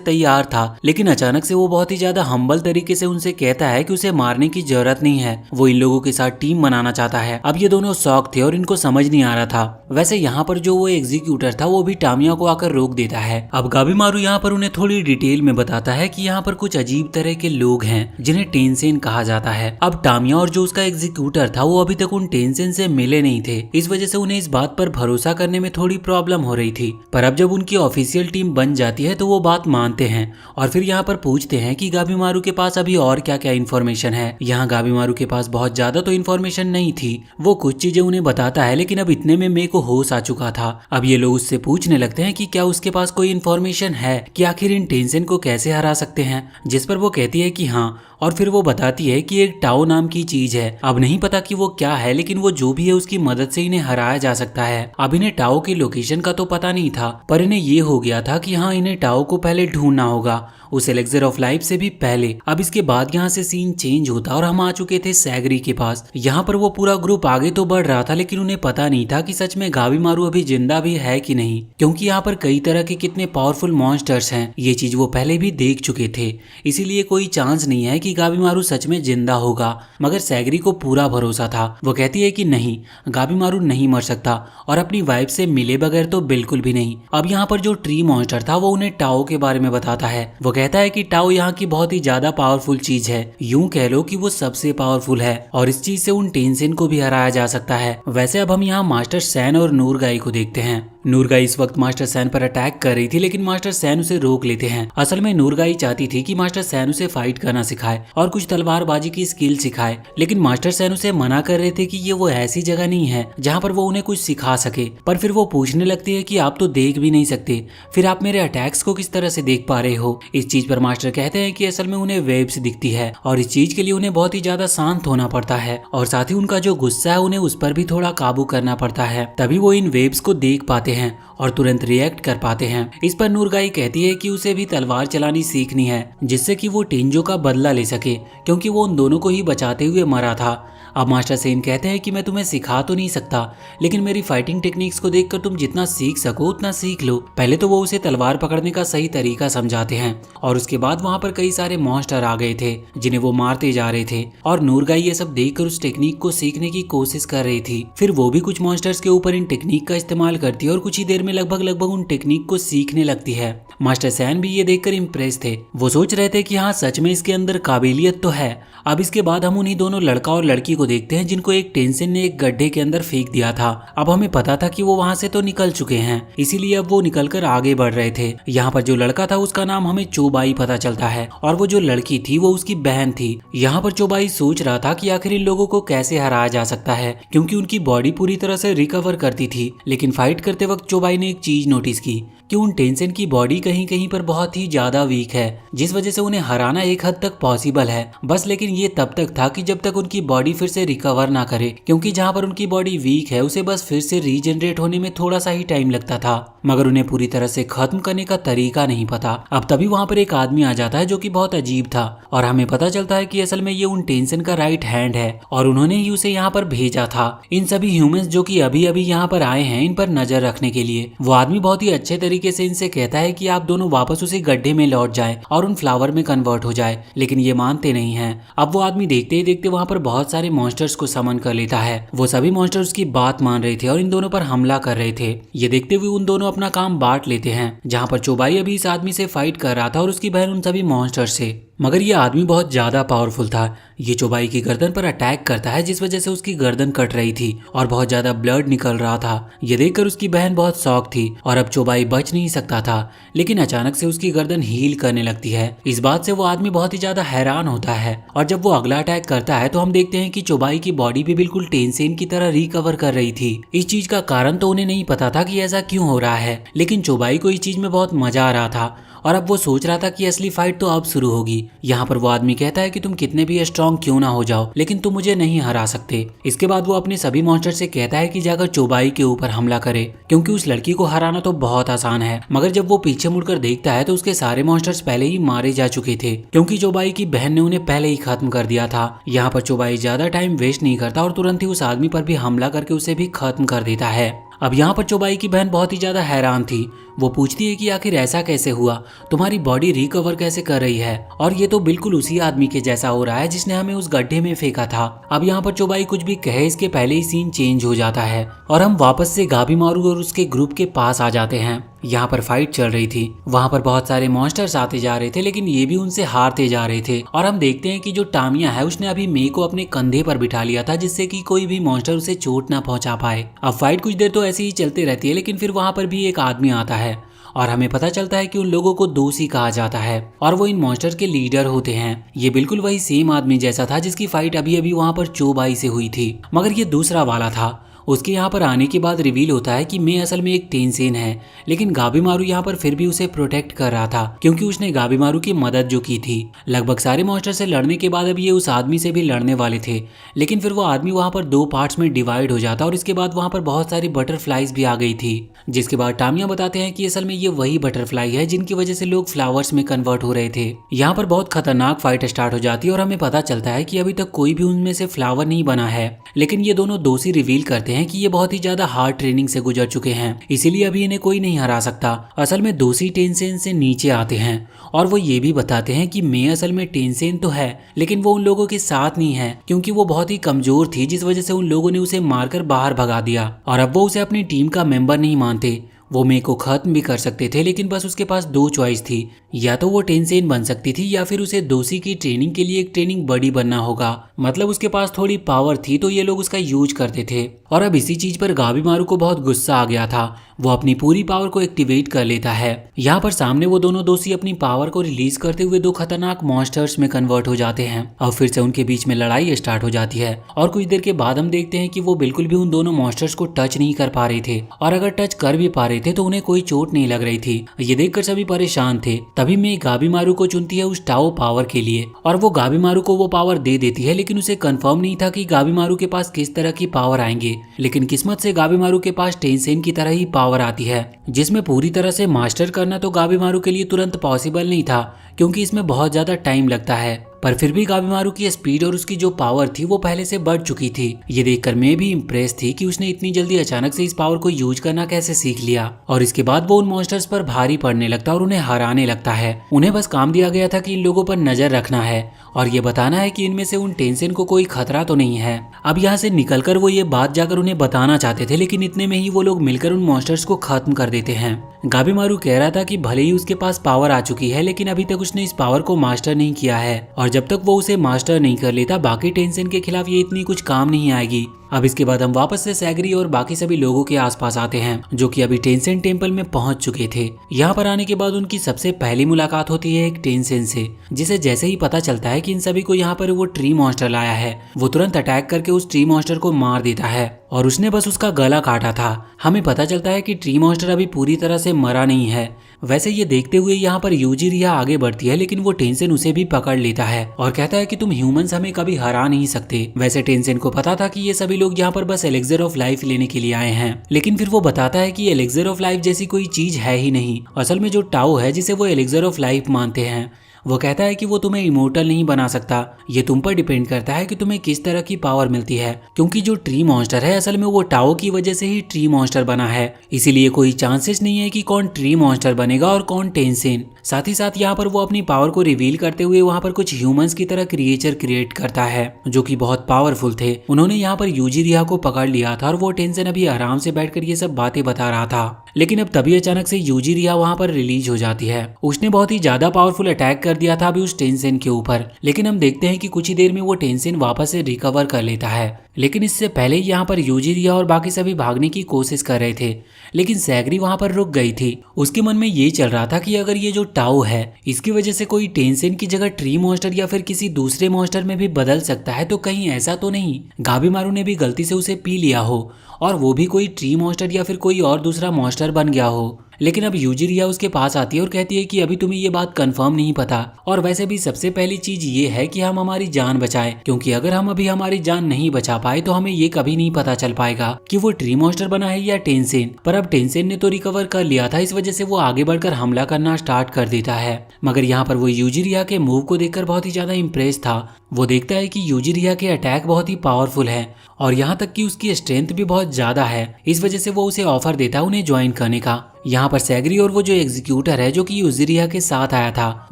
तैयार था, लेकिन अचानक से वो बहुत ही ज्यादा हम्बल तरीके से उनसे कहता है कि उसे मारने की जरूरत नहीं है, वो इन लोगों के साथ टीम बनाना चाहता है। अब ये दोनों शॉक थे और इनको समझ नहीं आ रहा था। वैसे यहाँ पर जो वो एग्जीक्यूटर था वो भी टामिया को आकर रोक देता है। अब गाबीमारू यहाँ पर उन्हें थोड़ी डिटेल में बताता है कि यहाँ पर कुछ अजीब तरह के लोग हैं जिन्हें टेंसेन कहा जाता है। अब टामिया और जो उसका एग्जीक्यूटर था वो अभी तक उन टेंसेन से मिले नहीं थे, इस वजह से उन्हें इस बात पर भरोसा करने में थोड़ी प्रॉब्लम हो रही थी। पर अब जब उनकी ऑफिशियल टीम बन जाती है तो वो बात मानते हैं और फिर यहाँ पर पूछते हैं कि गाबीमारू के पास अभी और क्या क्या इन्फॉर्मेशन है। यहाँ गाबीमारू के पास बहुत ज्यादा तो इन्फॉर्मेशन नहीं थी, वो कुछ चीजें उन्हें बताता है, लेकिन अब इतने में मे को होश आ चुका था। अब ये लोग उससे पूछने लगते हैं कि क्या उसके पास कोई इन्फॉर्मेशन है कि आखिर इन टेंशन को कैसे हरा सकते हैं, जिस पर वो कहती है कि हाँ। और फिर वो बताती है कि एक टाओ नाम की चीज है, अब नहीं पता कि वो क्या है, लेकिन वो जो भी है उसकी मदद से इन्हें हराया जा सकता है। अब इन्हें टाओ की लोकेशन का तो पता नहीं था, पर इन्हें ये हो गया था कि हाँ इन्हें टाओ को पहले ढूंढना होगा, उस एलेक्सर ऑफ लाइफ से भी पहले। अब इसके बाद यहाँ से सीन चेंज होता और हम आ चुके थे सैगरी के पास। यहाँ पर वो पूरा ग्रुप आगे तो बढ़ रहा था, लेकिन उन्हें पता नहीं था कि सच में गाबीमारू अभी जिंदा भी है कि नहीं, क्योंकि यहाँ पर कई तरह के कितने पावरफुल मॉन्स्टर्स हैं। ये चीज वो पहले भी देख चुके थे, इसीलिए कोई चांस नहीं है कि गाबीमारू सच में जिंदा होगा। मगर सैगरी को पूरा भरोसा था। वो कहती है कि नहीं, गाबीमारू नहीं मर सकता और अपनी वाइफ से मिले बगैर तो बिल्कुल भी नहीं। अब यहाँ पर जो ट्री मॉन्स्टर था वो उन्हें टाओ के बारे में बताता है। वो कहता है कि टाओ यहाँ की बहुत ही ज्यादा पावरफुल चीज है, यूं कह लो कि वो सबसे पावरफुल है और इस चीज से उन टेंशन को भी हराया जा सकता है। वैसे अब हम यहाँ मास्टर सैन और नूरगाई को देखते हैं। नूरगाई इस वक्त मास्टर सैन पर अटैक कर रही थी, लेकिन मास्टर सैन उसे रोक लेते हैं। असल में नूरगाई चाहती थी कि मास्टर सैन उसे फाइट करना सिखाए और कुछ तलवारबाजी की स्किल सिखाए, लेकिन मास्टर सैन उसे मना कर रहे थे कि ये वो ऐसी जगह नहीं है जहाँ पर वो उन्हें कुछ सिखा सके। पर फिर वो पूछने लगती है कि आप तो देख भी नहीं सकते, फिर आप मेरे अटैक्स को किस तरह से देख पा रहे हो। इस चीज पर मास्टर कहते हैं कि असल में उन्हें वेव्स दिखती है और इस चीज के लिए उन्हें बहुत ही ज्यादा शांत होना पड़ता है और साथ ही उनका जो गुस्सा है उन्हें उस पर भी थोड़ा काबू करना पड़ता है, तभी वो इन वेव्स को देख पाते हैं और तुरंत रिएक्ट कर पाते हैं। इस पर नूरगाई कहती है कि उसे भी तलवार चलानी सीखनी है, जिससे कि वो टेंजो का बदला ले सके, क्योंकि वो उन दोनों को ही बचाते हुए मरा था। अब मास्टर सेन कहते हैं कि मैं तुम्हें सिखा तो नहीं सकता, लेकिन मेरी फाइटिंग टेक्निक्स को देखकर तुम जितना सीख सको उतना सीख लो। पहले तो वो उसे तलवार पकड़ने का सही तरीका समझाते हैं और उसके बाद वहाँ पर कई सारे मॉन्स्टर आ गए थे जिन्हें वो मारते जा रहे थे और नूरगाई ये सब देखकर उस टेक्निक को सीखने की कोशिश कर रही थी। फिर वो भी कुछ मॉन्स्टर्स के ऊपर इन टेक्निक का इस्तेमाल करती है और कुछ ही देर में लगभग उन टेक्निक को सीखने लगती है। मास्टर सैन भी ये देखकर इम्प्रेस थे, वो सोच रहे थे कि हाँ सच में इसके अंदर काबिलियत तो है। अब इसके बाद हम उन्हीं दोनों लड़का और लड़की को को देखते हैं जिनको एक टेंसेन ने एक गड्ढे के अंदर फेंक दिया था। अब हमें पता था कि वो वहाँ से तो निकल चुके हैं, इसीलिए अब वो निकलकर आगे बढ़ रहे थे। यहाँ पर जो लड़का था उसका नाम हमें चोबाई पता चलता है और वो जो लड़की थी वो उसकी बहन थी। यहाँ पर चोबाई सोच रहा था कि आखिर इन लोगों को कैसे हराया जा सकता है, क्योंकि उनकी बॉडी पूरी तरह से रिकवर करती थी। लेकिन फाइट करते वक्त चोबाई ने एक चीज नोटिस की कि उन टेंसेन की बॉडी कहीं कहीं पर बहुत ही ज्यादा वीक है, जिस वजह से उन्हें हराना एक हद तक पॉसिबल है बस। लेकिन ये तब तक था कि जब तक उनकी बॉडी फिर से रिकवर ना करे, क्योंकि जहाँ पर उनकी बॉडी वीक है उसे बस फिर से रीजनरेट होने में थोड़ा सा ही टाइम लगता था, मगर उन्हें पूरी तरह से खत्म करने का तरीका नहीं पता। अब तभी वहाँ पर एक आदमी आ जाता है जो कि बहुत अजीब था और हमें पता चलता है कि असल में ये उन टेंसेन का राइट हैंड है और उन्होंने ही उसे यहाँ पर भेजा था इन सभी ह्यूमंस जो कि अभी अभी यहाँ पर आए हैं इन पर नजर रखने के लिए। वो आदमी बहुत ही अच्छे तरीके से इनसे कहता है कि आप दोनों वापस उसी गड्ढे में लौट जाएं और उन फ्लावर में कन्वर्ट हो जाए, लेकिन ये मानते नहीं हैं। अब वो आदमी देखते ही देखते वहाँ पर बहुत सारे मॉन्स्टर्स को समन कर लेता है। वो सभी मॉन्स्टर्स उसकी बात मान रहे थे और इन दोनों पर हमला कर रहे थे। ये देखते हुए उन दोनों अपना काम बांट लेते हैं, जहाँ पर चोबाई अभी इस आदमी से फाइट कर रहा था और उसकी बहन उन सभी मॉन्स्टर्स से। मगर ये आदमी बहुत ज्यादा पावरफुल था। ये चोबाई की गर्दन पर अटैक करता है, जिस वजह से उसकी गर्दन कट रही थी और बहुत ज्यादा ब्लड निकल रहा था। ये देखकर उसकी बहन बहुत शॉक थी और अब चोबाई बच नहीं सकता था, लेकिन अचानक से उसकी गर्दन हील करने लगती है। इस बात से वो आदमी बहुत ही ज्यादा हैरान होता है और जब वो अगला अटैक करता है तो हम देखते हैं कि चोबाई की बॉडी भी बिल्कुल टेंसेन की तरह रिकवर कर रही थी। इस चीज का कारण तो उन्हें नहीं पता था कि ऐसा क्यों हो रहा है, लेकिन चोबाई को इस चीज में बहुत मजा आ रहा था और अब वो सोच रहा था कि असली फाइट तो अब शुरू होगी। यहाँ पर वो आदमी कहता है कि तुम कितने भी स्ट्रॉन्ग क्यों ना हो जाओ, लेकिन तुम मुझे नहीं हरा सकते। इसके बाद वो अपने सभी मॉन्स्टर से कहता है कि जाकर चोबाई के ऊपर हमला करे, क्योंकि उस लड़की को हराना तो बहुत आसान है। मगर जब वो पीछे मुड़कर देखता है तो उसके सारे मॉन्स्टर्स पहले ही मारे जा चुके थे, क्योंकि चोबाई की बहन ने उन्हें पहले ही खत्म कर दिया था। यहाँ पर चोबाई ज्यादा टाइम वेस्ट नहीं करता और तुरंत ही उस आदमी पर भी हमला करके उसे भी खत्म कर देता है। अब यहाँ पर चोबाई की बहन बहुत ही ज्यादा हैरान थी। वो पूछती है कि आखिर ऐसा कैसे हुआ, तुम्हारी बॉडी रिकवर कैसे कर रही है, और ये तो बिल्कुल उसी आदमी के जैसा हो रहा है जिसने हमें उस गड्ढे में फेंका था। अब यहाँ पर चोबाई कुछ भी कहे इसके पहले ही सीन चेंज हो जाता है और हम वापस से गाबीमारू और उसके ग्रुप के पास आ जाते हैं। यहाँ पर फाइट चल रही थी, वहाँ पर बहुत सारे मॉन्स्टर्स आते जा रहे थे, लेकिन ये भी उनसे हारते जा रहे थे। और हम देखते हैं कि जो टामिया है उसने अभी मे को अपने कंधे पर बिठा लिया था, जिससे कि कोई भी मॉन्स्टर उसे चोट ना पहुंचा पाए। अब फाइट कुछ देर तो ऐसे ही चलती रहती है, लेकिन फिर वहाँ पर भी एक आदमी आता है और हमें पता चलता है कि उन लोगों को दोषी कहा जाता है और वो इन मॉन्स्टर के लीडर होते हैं। ये बिल्कुल वही सेम आदमी जैसा था जिसकी फाइट अभी अभी वहाँ पर चोबाई से हुई थी, मगर ये दूसरा वाला था। उसके यहाँ पर आने के बाद रिवील होता है कि मे असल में एक टेंसेन है, लेकिन गाबीमारू यहाँ पर फिर भी उसे प्रोटेक्ट कर रहा था, क्योंकि उसने गाबीमारू की मदद जो की थी। लगभग सारे मॉन्स्टर से लड़ने के बाद अब ये उस आदमी से भी लड़ने वाले थे, लेकिन फिर वो आदमी वहाँ पर दो पार्ट्स में डिवाइड हो जाता और इसके बाद वहाँ पर बहुत सारी बटरफ्लाईज भी आ गई थी। जिसके बाद टामिया बताते हैं कि असल में ये वही बटरफ्लाई है जिनकी वजह से लोग फ्लावर्स में कन्वर्ट हो रहे थे। यहाँ पर बहुत खतरनाक फाइट स्टार्ट हो जाती है और हमें पता चलता है कि अभी तक कोई भी उनमें से फ्लावर नहीं बना है, लेकिन ये दोनों दोषी रिवील करते हैं कि ये बहुत ही ज्यादा हार्ड ट्रेनिंग से गुजर चुके हैं, इसीलिए अभी इन्हें कोई नहीं हरा सकता। असल में दोषी टेंसेन से नीचे आते हैं और वो ये भी बताते हैं कि मे असल में टेंसेन तो है, लेकिन वो उन लोगों के साथ नहीं है, क्योंकि वो बहुत ही कमजोर थी, जिस वजह से उन लोगों ने उसे मारकर बाहर भगा दिया और अब वो उसे अपनी टीम का मेंबर नहीं मानते। वो मे को खत्म भी कर सकते थे, लेकिन बस उसके पास दो चॉइस थी, या तो वो टेंसेन बन सकती थी या फिर उसे दोषी की ट्रेनिंग के लिए एक ट्रेनिंग बड़ी बनना होगा। मतलब उसके पास थोड़ी पावर थी तो ये लोग उसका यूज करते थे। और अब इसी चीज पर गाबीमारू को बहुत गुस्सा आ गया था। वो अपनी पूरी पावर को एक्टिवेट कर लेता है। यहाँ पर सामने वो दोनों दोषी अपनी पावर को रिलीज करते हुए दो खतरनाक मॉन्स्टर्स में कन्वर्ट हो जाते हैं और फिर से उनके बीच में लड़ाई स्टार्ट हो जाती है। और कुछ देर के बाद हम देखते हैं कि वो बिल्कुल भी उन दोनों मॉन्स्टर्स को टच नहीं कर पा रहे थे, और अगर टच कर भी पा रहे थे तो उन्हें कोई चोट नहीं लग रही थी। ये देखकर सभी परेशान थे। तभी मैं गाबीमारू को चुनती है उस टाओ पावर के लिए और वो गाबीमारू को वो पावर दे देती है, लेकिन उसे कंफर्म नहीं था कि गाबीमारू के पास किस तरह की पावर आएंगे। लेकिन किस्मत से गाबीमारू के पास टेंसेन की तरह ही पावर आती है, जिसमें पूरी तरह से मास्टर करना तो गाबीमारू के लिए तुरंत पॉसिबल नहीं था, क्योंकि इसमें बहुत ज्यादा टाइम लगता है। पर फिर भी गाबीमारू की स्पीड और उसकी जो पावर थी वो पहले से बढ़ चुकी थी। ये देखकर मैं भी इम्प्रेस थी कि उसने इतनी जल्दी अचानक से इस पावर को यूज करना कैसे सीख लिया। और इसके बाद वो उन मॉन्स्टर्स पर भारी पड़ने लगता और उन्हें हराने लगता है। उन्हें बस काम दिया गया था कि इन लोगों पर नजर रखना है और ये बताना है कि इनमें से उन टेंसेन को कोई खतरा तो नहीं है। अब यहाँ से निकलकर वो ये बात जाकर उन्हें बताना चाहते थे, लेकिन इतने में ही वो लोग मिलकर उन मॉन्स्टर्स को खत्म कर देते हैं। गाबीमारू कह रहा था कि भले ही उसके पास पावर आ चुकी है लेकिन अभी तक उसने इस पावर को मास्टर नहीं किया है और जब तक वो उसे मास्टर नहीं कर लेता बाकी टेंसेन के खिलाफ ये इतनी कुछ काम नहीं आएगी। अब इसके बाद हम वापस से सैगरी और बाकी सभी लोगों के आसपास आते हैं जो कि अभी टेंसेन टेम्पल में पहुंच चुके थे। यहाँ पर आने के बाद उनकी सबसे पहली मुलाकात होती है एक टेंसेन से, जिसे जैसे ही पता चलता है कि इन सभी को यहाँ पर वो ट्री मॉन्स्टर लाया है वो तुरंत अटैक करके उस ट्री मॉन्स्टर को मार देता है और उसने बस उसका गला काटा था। हमें पता चलता है कि ट्री मॉन्स्टर अभी पूरी तरह से मरा नहीं है। वैसे ये देखते हुए यहाँ पर यूजिरिया आगे बढ़ती है लेकिन वो टेंसेन उसे भी पकड़ लेता है और कहता है कि तुम ह्यूमंस हमें कभी हरा नहीं सकते। वैसे टेंसेन को पता था कि ये सभी लोग यहाँ पर बस एलिक्सर ऑफ लाइफ लेने के लिए आए हैं, लेकिन फिर वो बताता है कि एलिक्सर ऑफ लाइफ जैसी कोई चीज है ही नहीं। असल में जो टाओ है जिसे वो एलिक्सर ऑफ लाइफ मानते हैं वो कहता है कि वो तुम्हें इमोर्टल नहीं बना सकता, ये तुम पर डिपेंड करता है कि तुम्हें किस तरह की पावर मिलती है। क्योंकि जो ट्री मॉन्स्टर है असल में वो टाओ की वजह से ही ट्री मॉन्स्टर बना है, इसीलिए कोई चांसेस नहीं है कि कौन ट्री मॉन्स्टर बनेगा और कौन टेंसेन। साथ ही साथ यहाँ पर वो अपनी पावर को रिवील करते हुए वहाँ पर कुछ ह्यूमंस की तरह क्रिएचर क्रिएट करता है जो कि बहुत पावरफुल थे। उन्होंने यहाँ पर यूजिरिया को पकड़ लिया था और वो टेंसेन अभी आराम से बैठकर ये सब बातें बता रहा था। लेकिन अब तभी अचानक से यूजिरिया वहाँ पर रिलीज हो जाती है। उसने बहुत ही ज्यादा पावरफुल अटैक कर दिया था अभी उस टेंसेन के ऊपर, लेकिन हम देखते हैं कि कुछ ही देर में वो टेंसेन वापस से रिकवर कर लेता है। लेकिन इससे पहले यहाँ पर यूजिरिया और बाकी सभी भागने की कोशिश कर रहे थे, लेकिन सैगरी वहाँ पर रुक गई थी। उसके मन में ये चल रहा था कि अगर ये जो टाओ है इसकी वजह से कोई टेंसेन की जगह ट्री मॉन्स्टर या फिर किसी दूसरे मॉन्स्टर में भी बदल सकता है तो कहीं ऐसा तो नहीं गाबीमारू ने भी गलती से उसे पी लिया हो और वो भी कोई ट्री मॉन्स्टर या फिर कोई और दूसरा मॉन्स्टर बन गया हो। लेकिन अब यूजिरिया उसके पास आती है और कहती है कि अभी तुम्हें ये बात कंफर्म नहीं पता, और वैसे भी सबसे पहली चीज ये है कि हम हमारी जान बचाएं, क्योंकि अगर हम अभी हमारी जान नहीं बचा पाए तो हमें ये कभी नहीं पता चल पाएगा कि वो ट्री मॉन्स्टर बना है या टेंसेन। पर अब टेंसेन ने तो रिकवर कर लिया था, इस वजह से वो आगे बढ़कर हमला करना स्टार्ट कर देता है। मगर यहाँ पर वो यूजिरिया के मूव को देखकर बहुत ही ज्यादा इम्प्रेस था। वो देखता है कि यूजिरिया के अटैक बहुत ही पावरफुल है और यहाँ तक कि उसकी स्ट्रेंथ भी बहुत ज्यादा है, इस वजह से वो उसे ऑफर देता है उन्हें ज्वाइन करने का। यहाँ पर सैगरी और वो जो एग्जीक्यूटर है जो कि यूजिरिया के साथ आया था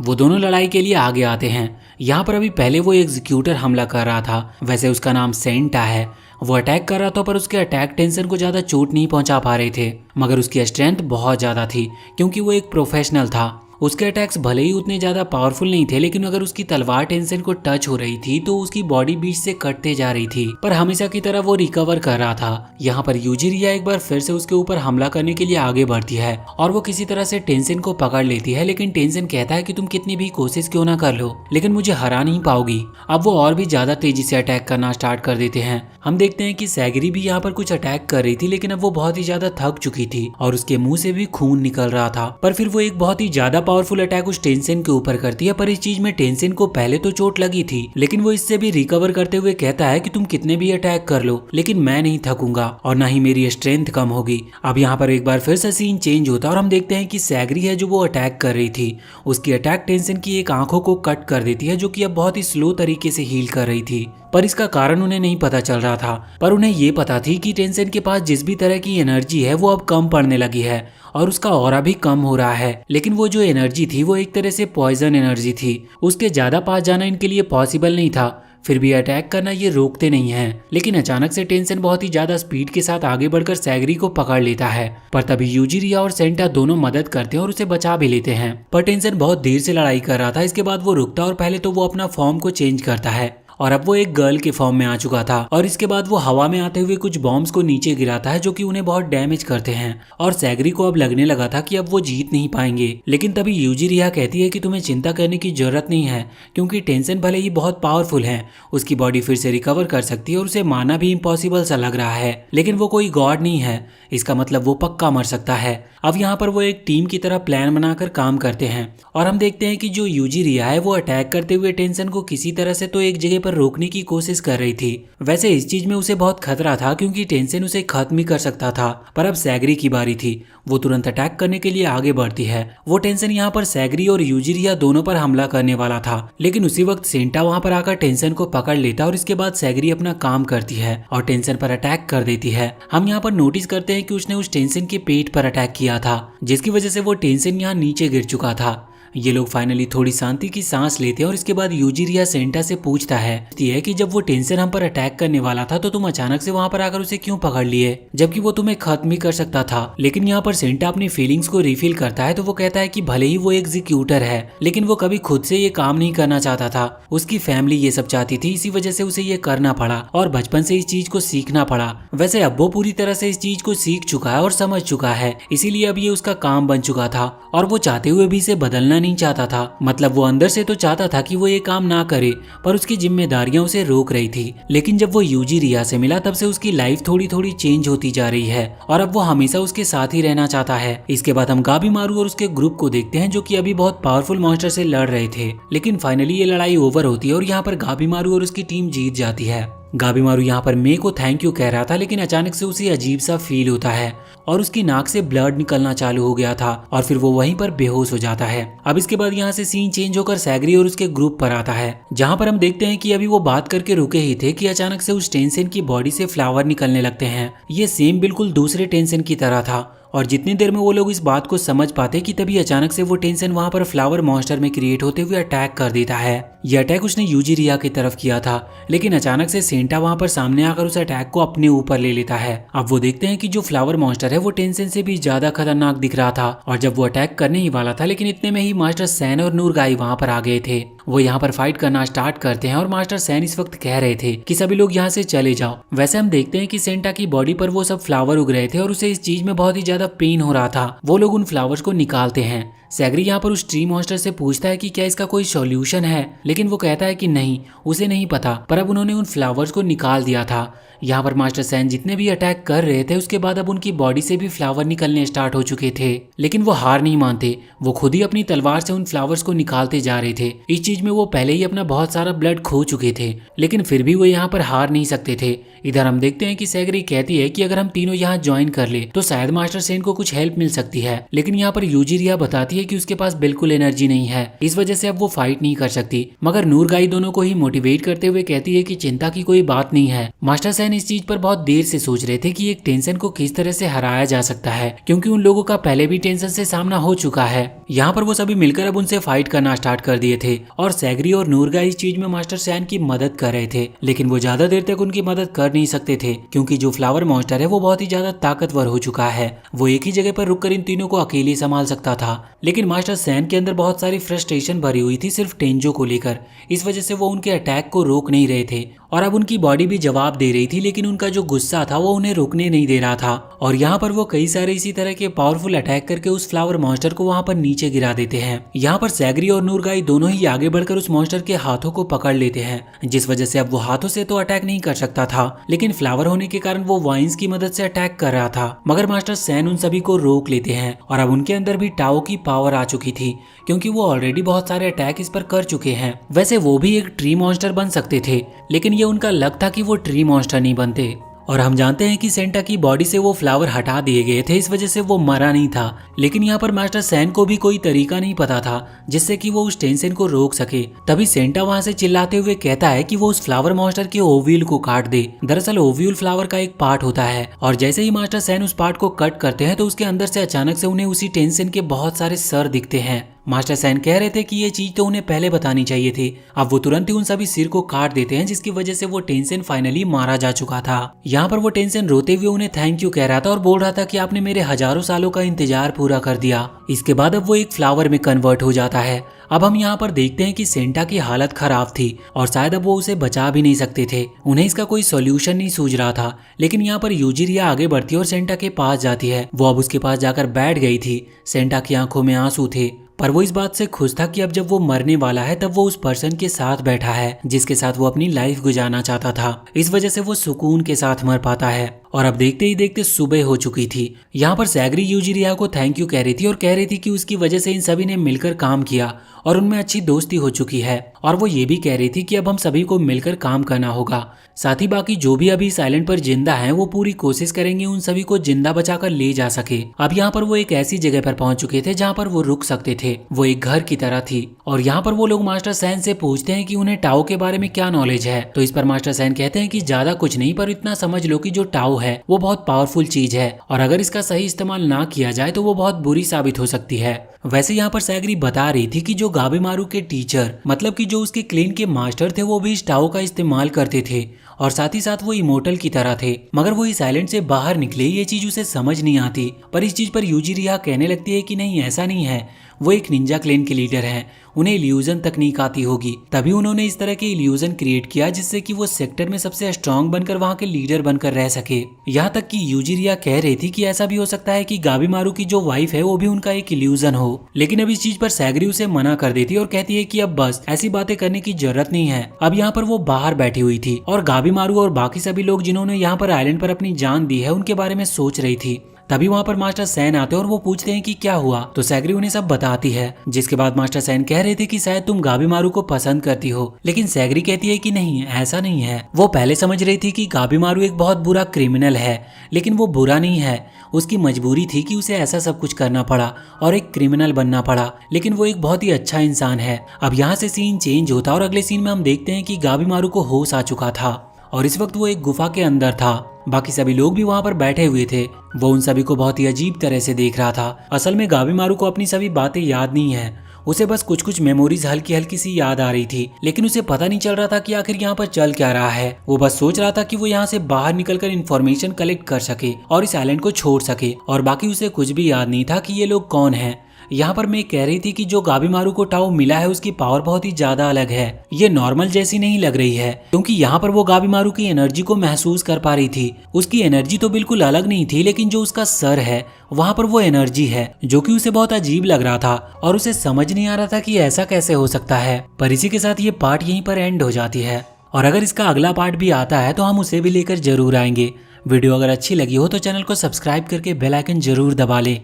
वो दोनों लड़ाई के लिए आगे आते हैं। यहाँ पर अभी पहले वो एग्जीक्यूटर हमला कर रहा था, वैसे उसका नाम सेंटा है। वो अटैक कर रहा था पर उसके अटैक टेंशन को ज्यादा चोट नहीं पहुंचा पा रहे थे, मगर उसकी स्ट्रेंथ बहुत ज्यादा थी क्योंकि वो एक प्रोफेशनल था। उसके अटैक्स भले ही उतने ज्यादा पावरफुल नहीं थे, लेकिन अगर उसकी तलवार टेंसेन को टच हो रही थी तो उसकी बॉडी बीच से कटते जा रही थी, पर हमेशा की तरह वो रिकवर कर रहा था। यहाँ पर यूजिरिया एक बार फिर से उसके ऊपर हमला करने के लिए आगे बढ़ती है और वो किसी तरह से टेंसेन को पकड़ लेती है, लेकिन टेंसेन कहता है कि तुम कितनी भी कोशिश क्यों ना कर लो लेकिन मुझे हरा नहीं पाओगी। अब वो और भी ज्यादा तेजी से अटैक करना स्टार्ट कर देते हैं। हम देखते हैं कि सैगरी भी यहाँ पर कुछ अटैक कर रही थी, लेकिन अब वो बहुत ही ज्यादा थक चुकी थी और उसके मुंह से भी खून निकल रहा था। पर फिर वो एक बहुत ही ज्यादा पावरफुल अटैक उस टेंसेन के ऊपर करती है, पर इस चीज में टेंसेन को पहले तो चोट लगी थी, लेकिन वो इससे भी रिकवर करते हुए कहता है कि तुम कितने भी अटैक कर लो लेकिन मैं नहीं थकूंगा और ना ही मेरी स्ट्रेंथ कम होगी। अब यहाँ पर एक बार फिर से सीन चेंज होता है और हम देखते हैं कि सैगरी है जो वो अटैक कर रही थी, उसकी अटैक टेंसेन की एक आंखों को कट कर देती है जो कि अब बहुत ही स्लो तरीके से हील कर रही थी। पर इसका कारण उन्हें नहीं पता चल रहा था, पर उन्हें ये पता थी कि टेंसेन के पास जिस भी तरह की एनर्जी है वो अब कम पड़ने लगी है और उसका ऑरा भी कम हो रहा है। लेकिन वो जो एनर्जी थी वो एक तरह से पॉइजन एनर्जी थी, उसके ज्यादा पास जाना इनके लिए पॉसिबल नहीं था, फिर भी अटैक करना ये रोकते नहीं हैं। लेकिन अचानक से टेंसेन बहुत ही ज्यादा स्पीड के साथ आगे बढ़कर सैगरी को पकड़ लेता है, पर तभी यूजिरिया और सेंटा दोनों मदद करते हैं और उसे बचा भी लेते हैं। पर टेंसेन बहुत देर से लड़ाई कर रहा था, इसके बाद वो रुकता और पहले तो वो अपना फॉर्म को चेंज करता है और अब वो एक गर्ल के फॉर्म में आ चुका था और इसके बाद वो हवा में आते हुए कुछ बॉम्ब्स को नीचे गिराता है जो कि उन्हें बहुत डैमेज करते हैं और सैगरी को अब लगने लगा था कि अब वो जीत नहीं पाएंगे। लेकिन तभी यूजिरिया कहती है कि तुम्हें चिंता करने की जरूरत नहीं है, क्योंकि टेंसेन भले ही बहुत पावरफुल है, उसकी बॉडी फिर से रिकवर कर सकती है और उसे मारना भी इम्पॉसिबल सा लग रहा है, लेकिन वो कोई गॉड नहीं है, इसका मतलब वो पक्का मर सकता है। अब यहाँ पर वो एक टीम की तरह प्लान बनाकर काम करते हैं और हम देखते हैं कि जो यूजिरिया है वो अटैक करते हुए टेंसेन को किसी तरह से तो एक जगह पर रोकने की कोशिश कर रही थी। वैसे इस चीज में उसे बहुत खतरा था क्योंकि टेंसेन उसे खत्म ही कर सकता था, पर अब सैगरी की बारी थी, वो तुरंत अटैक करने के लिए आगे बढ़ती है। वो टेंसेन यहाँ पर सैगरी और यूजिरिया दोनों पर हमला करने वाला था, लेकिन उसी वक्त सेंटा वहाँ पर आकर टेंसेन को पकड़ लेता और इसके बाद सैगरी अपना काम करती है और टेंसेन पर अटैक कर देती है। हम यहाँ पर नोटिस करते हैं कि उसने उस टेंसेन के पेट पर अटैक किया था, जिसकी वजह से वो टेंसेन यहाँ नीचे गिर चुका था। ये लोग फाइनली थोड़ी शांति की सांस लेते हैं और इसके बाद यूजिरिया सेंटा से पूछता है कि जब वो टेंशन हम पर अटैक करने वाला था तो तुम अचानक से वहाँ पर आकर उसे क्यों पकड़ लिए, जबकि वो तुम्हें खत्म ही कर सकता था। लेकिन यहाँ पर सेंटा अपनी फीलिंग्स को रिफिल करता है तो वो कहता है कि भले ही वो एग्जीक्यूटर है लेकिन वो कभी खुद से ये काम नहीं करना चाहता था, उसकी फैमिली ये सब चाहती थी, इसी वजह से उसे ये करना पड़ा और बचपन से इस चीज को सीखना पड़ा। वैसे अब वो पूरी तरह से इस चीज को सीख चुका है और समझ चुका है, इसीलिए अब ये उसका काम बन चुका था और वो चाहते हुए भी इसे बदलना नहीं चाहता था। मतलब वो अंदर से तो चाहता था कि वो ये काम ना करे पर उसकी जिम्मेदारियां उसे रोक रही थी। लेकिन जब वो यूजिरिया से मिला तब से उसकी लाइफ थोड़ी थोड़ी चेंज होती जा रही है और अब वो हमेशा उसके साथ ही रहना चाहता है। इसके बाद हम गाबीमारू और उसके ग्रुप को देखते हैं जो कि अभी बहुत पावरफुल मॉन्स्टर से लड़ रहे थे, लेकिन फाइनली ये लड़ाई ओवर होती है और यहाँ पर गाबीमारू और उसकी टीम जीत जाती है। गाबीमारू यहाँ पर मे को थैंक यू कह रहा था लेकिन अचानक से उसे अजीब सा फील होता है और उसकी नाक से ब्लड निकलना चालू हो गया था और फिर वो वहीं पर बेहोश हो जाता है। अब इसके बाद यहाँ से सीन चेंज होकर सैगरी और उसके ग्रुप पर आता है जहाँ पर हम देखते हैं कि अभी वो बात करके रुके ही थे कि अचानक से उस टेंशन की बॉडी से फ्लावर निकलने लगते हैं। ये सेम बिल्कुल दूसरे टेंशन की तरह था और जितनी देर में वो लोग इस बात को समझ पाते कि तभी अचानक से वो टेंशन वहां पर फ्लावर मॉन्स्टर में क्रिएट होते हुए अटैक कर देता है। ये अटैक उसने यूजिरिया की तरफ किया था लेकिन अचानक से सेंटा वहां पर सामने आकर उस अटैक को अपने ऊपर ले लेता है। अब वो देखते हैं कि जो फ्लावर मॉन्स्टर है वो टेंशन से भी ज्यादा खतरनाक दिख रहा था और जब वो अटैक करने ही वाला था लेकिन इतने में ही मास्टर सैन और नूरगाई वहां पर आ गए थे। वो यहाँ पर फाइट करना स्टार्ट करते हैं और मास्टर सैन इस वक्त कह रहे थे कि सभी लोग यहाँ से चले जाओ। वैसे हम देखते हैं कि सेंटा की बॉडी पर वो सब फ्लावर उग रहे थे और उसे इस चीज में बहुत ही ज्यादा पेन हो रहा था। वो लोग उन फ्लावर्स को निकालते हैं। सैगरी यहाँ पर उस ट्री मॉन्स्टर से पूछता है कि क्या इसका कोई सॉल्यूशन है, लेकिन वो कहता है कि नहीं, उसे नहीं पता, पर अब उन्होंने उन फ्लावर्स को निकाल दिया था। यहाँ पर मास्टर सैन जितने भी अटैक कर रहे थे उसके बाद अब उनकी बॉडी से भी फ्लावर निकलने स्टार्ट हो चुके थे, लेकिन वो हार नहीं मानते। वो खुद ही अपनी तलवार से उन फ्लावर्स को निकालते जा रहे थे। इस चीज में वो पहले ही अपना बहुत सारा ब्लड खो चुके थे, लेकिन फिर भी वो यहाँ पर हार नहीं सकते थे। इधर हम देखते हैं कि सैगरी कहती है कि अगर हम तीनों यहाँ ज्वाइन कर ले तो शायद मास्टर सैन को कुछ हेल्प मिल सकती है, लेकिन यहाँ पर यूजिरिया बताती है कि उसके पास बिल्कुल एनर्जी नहीं है, इस वजह से अब वो फाइट नहीं कर सकती। मगर नूरगाई दोनों को ही मोटिवेट करते हुए कहती है कि चिंता की कोई बात नहीं है। मास्टर सैन इस चीज पर बहुत देर से सोच रहे थे कि एक टेंशन को किस तरह से हराया जा सकता है, क्योंकि उन लोगों का पहले भी टेंशन से सामना हो चुका है। यहाँ पर वो सभी मिलकर अब उनसे फाइट करना स्टार्ट कर दिए थे और सैगरी और नूरगाई इस चीज में मास्टर सैन की मदद कर रहे थे, लेकिन वो ज्यादा देर तक उनकी मदद कर नहीं सकते थे क्योंकि जो फ्लावर मॉन्स्टर है वो बहुत ही ज्यादा ताकतवर हो चुका है। वो एक ही जगह पर रुककर इन तीनों को अकेले संभाल सकता था, लेकिन मास्टर सैन के अंदर बहुत सारी फ्रस्ट्रेशन भरी हुई थी सिर्फ टेंजो को लेकर। इस वजह से वो उनके अटैक को रोक नहीं रहे थे और अब उनकी बॉडी भी जवाब दे रही थी, लेकिन उनका जो गुस्सा था वो उन्हें रोकने नहीं दे रहा था। और यहाँ पर वो कई सारे इसी तरह के पावरफुल अटैक करके उस फ्लावर मॉन्स्टर को वहाँ पर नीचे गिरा देते हैं। यहाँ पर सैगरी और नूरगाई दोनों ही आगे बढ़कर उस मॉन्स्टर के हाथों को पकड़ लेते हैं, जिस वजह से अब वो हाथों से तो अटैक नहीं कर सकता था, लेकिन फ्लावर होने के कारण वो वाइन्स की मदद से अटैक कर रहा था। मगर मास्टर सैन उन सभी को रोक लेते हैं और अब उनके अंदर भी टाओ की पावर आ चुकी थी, क्योंकि वो ऑलरेडी बहुत सारे अटैक इस पर कर चुके हैं। वैसे वो भी एक ट्री मॉन्स्टर बन सकते थे, लेकिन ये उनका लक था कि वो ट्री मॉन्स्टर नहीं बनते। और हम जानते हैं कि सेंटा की बॉडी से वो फ्लावर हटा दिए गए थे, इस वजह से वो मरा नहीं था। लेकिन यहाँ पर मास्टर सैन को भी कोई तरीका नहीं पता था जिससे कि वो उस टेंशन को रोक सके। तभी सेंटा वहां से चिल्लाते हुए कहता है कि वो उस फ्लावर मॉन्स्टर के ओव्यूल को काट दे। दरअसल ओव्यूल फ्लावर का एक पार्ट होता है और जैसे ही मास्टर सैन उस पार्ट को कट करते हैं तो उसके अंदर से अचानक से उन्हें उसी टेंशन के बहुत सारे सर दिखते हैं। मास्टर सैन कह रहे थे कि ये चीज तो उन्हें पहले बतानी चाहिए थी। अब वो तुरंत ही उन सभी सिर को काट देते हैं, जिसकी वजह से वो टेंशन फाइनली मारा जा चुका था। यहाँ पर वो टेंशन रोते हुए उन्हें थैंक यू कह रहा था और बोल रहा था कि आपने मेरे हजारों सालों का इंतजार पूरा कर दिया। इसके बाद अब वो एक फ्लावर में कन्वर्ट हो जाता है। अब हम यहाँ पर देखते हैं कि सेंटा की हालत खराब थी और शायद अब वो उसे बचा भी नहीं सकते थे। उन्हें इसका कोई सॉल्यूशन नहीं सूझ रहा था, लेकिन यहाँ पर यूजिरिया आगे बढ़ती है और सेंटा के पास जाती है। वो अब उसके पास जाकर बैठ गई थी। सेंटा की आंखों में आंसू थे, पर वो इस बात से खुश था कि अब जब वो मरने वाला है तब वो उस पर्सन के साथ बैठा है जिसके साथ वो अपनी लाइफ गुजारना चाहता था। इस वजह से वो सुकून के साथ मर पाता है। और अब देखते ही देखते सुबह हो चुकी थी। यहाँ पर सैगरी यूजिरिया को थैंक यू कह रही थी और कह रही थी कि उसकी वजह से इन सभी ने मिलकर काम किया और उनमें अच्छी दोस्ती हो चुकी है। और वो ये भी कह रही थी कि अब हम सभी को मिलकर काम करना होगा। साथ ही बाकी जो भी अभी साइलेंट पर जिंदा हैं वो पूरी कोशिश करेंगे उन सभी को जिंदा बचाकर ले जा सके। अब यहाँ पर वो एक ऐसी जगह पर पहुंच चुके थे जहाँ पर वो रुक सकते थे। वो एक घर की तरह थी और यहाँ पर वो लोग मास्टर सैन से पूछते हैं कि उन्हें टाओ के बारे में क्या नॉलेज है। तो इस पर मास्टर सैन कहते हैं कि ज्यादा कुछ नहीं, पर इतना समझ लो कि जो टाओ है वो बहुत पावरफुल चीज है और अगर इसका सही इस्तेमाल ना किया जाए तो वो बहुत बुरी साबित हो सकती है। वैसे यहाँ पर सैगरी बता रही थी कि जो गाबीमारू के टीचर मतलब कि जो उसके क्लीन के मास्टर थे वो भी इस टाओ का इस्तेमाल करते थे और साथ ही साथ वो इमोर्टल की तरह थे, मगर वो इस आइलैंड से बाहर निकले ये चीज उसे समझ नहीं आती। पर इस चीज पर यूजिरिया कहने लगती है कि नहीं ऐसा नहीं है, वो एक निंजा क्लेन के लीडर हैं, उन्हें इल्यूजन तकनीक आती होगी, तभी उन्होंने इस तरह के इल्यूजन क्रिएट किया जिससे कि वो सेक्टर में सबसे स्ट्रांग बनकर वहाँ के लीडर बनकर रह सके। यहाँ तक कि यूजिरिया कह रही थी कि ऐसा भी हो सकता है कि गाबीमारू की जो वाइफ है वो भी उनका एक इल्यूजन हो, लेकिन अब इस चीज पर सैगरी उसे मना कर देती और कहती है कि अब बस ऐसी बातें करने की जरूरत नहीं है। अब यहाँ पर वो बाहर बैठी हुई थी और गाबीमारू और बाकी सभी लोग जिन्होंने यहाँ पर आइलैंड पर अपनी जान दी है उनके बारे में सोच रही थी। तभी वहाँ पर मास्टर सैन आते हैं और वो पूछते हैं कि क्या हुआ, तो सैगरी उन्हें सब बताती है, जिसके बाद मास्टर सैन कह रहे थे कि शायद तुम गाबीमारू को पसंद करती हो, लेकिन सैगरी कहती है कि नहीं ऐसा नहीं है। वो पहले समझ रही थी कि गाबीमारू एक बहुत बुरा क्रिमिनल है, लेकिन वो बुरा नहीं है, उसकी मजबूरी थी कि उसे ऐसा सब कुछ करना पड़ा और एक क्रिमिनल बनना पड़ा, लेकिन वो एक बहुत ही अच्छा इंसान है। अब यहाँ से सीन चेंज होता और अगले सीन में हम देखते हैं कि गाबीमारू को होश आ चुका था और इस वक्त वो एक गुफा के अंदर था। बाकी सभी लोग भी वहाँ पर बैठे हुए थे, वो उन सभी को बहुत ही अजीब तरह से देख रहा था। असल में गाबीमारू को अपनी सभी बातें याद नहीं है, उसे बस कुछ कुछ मेमोरीज हल्की हल्की सी याद आ रही थी, लेकिन उसे पता नहीं चल रहा था कि आखिर यहाँ पर चल क्या रहा है। वो बस सोच रहा था कि वो यहाँ से बाहर निकलकर इन्फॉर्मेशन कलेक्ट कर सके और इस आइलैंड को छोड़ सके, और बाकी उसे कुछ भी याद नहीं था कि ये लोग कौन हैं। यहाँ पर मैं कह रही थी कि जो गाबीमारू को टाओ मिला है उसकी पावर बहुत ही ज्यादा अलग है, ये नॉर्मल जैसी नहीं लग रही है, क्योंकि यहाँ पर वो गाबीमारू की एनर्जी को महसूस कर पा रही थी। उसकी एनर्जी तो बिल्कुल अलग नहीं थी, लेकिन जो उसका सर है वहाँ पर वो एनर्जी है जो कि उसे बहुत अजीब लग रहा था और उसे समझ नहीं आ रहा था कि ऐसा कैसे हो सकता है। पर इसी के साथ ये पार्ट यहीं पर एंड हो जाती है और अगर इसका अगला पार्ट भी आता है तो हम उसे भी लेकर जरूर आएंगे। वीडियो अगर अच्छी लगी हो तो चैनल को सब्सक्राइब करके बेल आइकन जरूर दबा लें।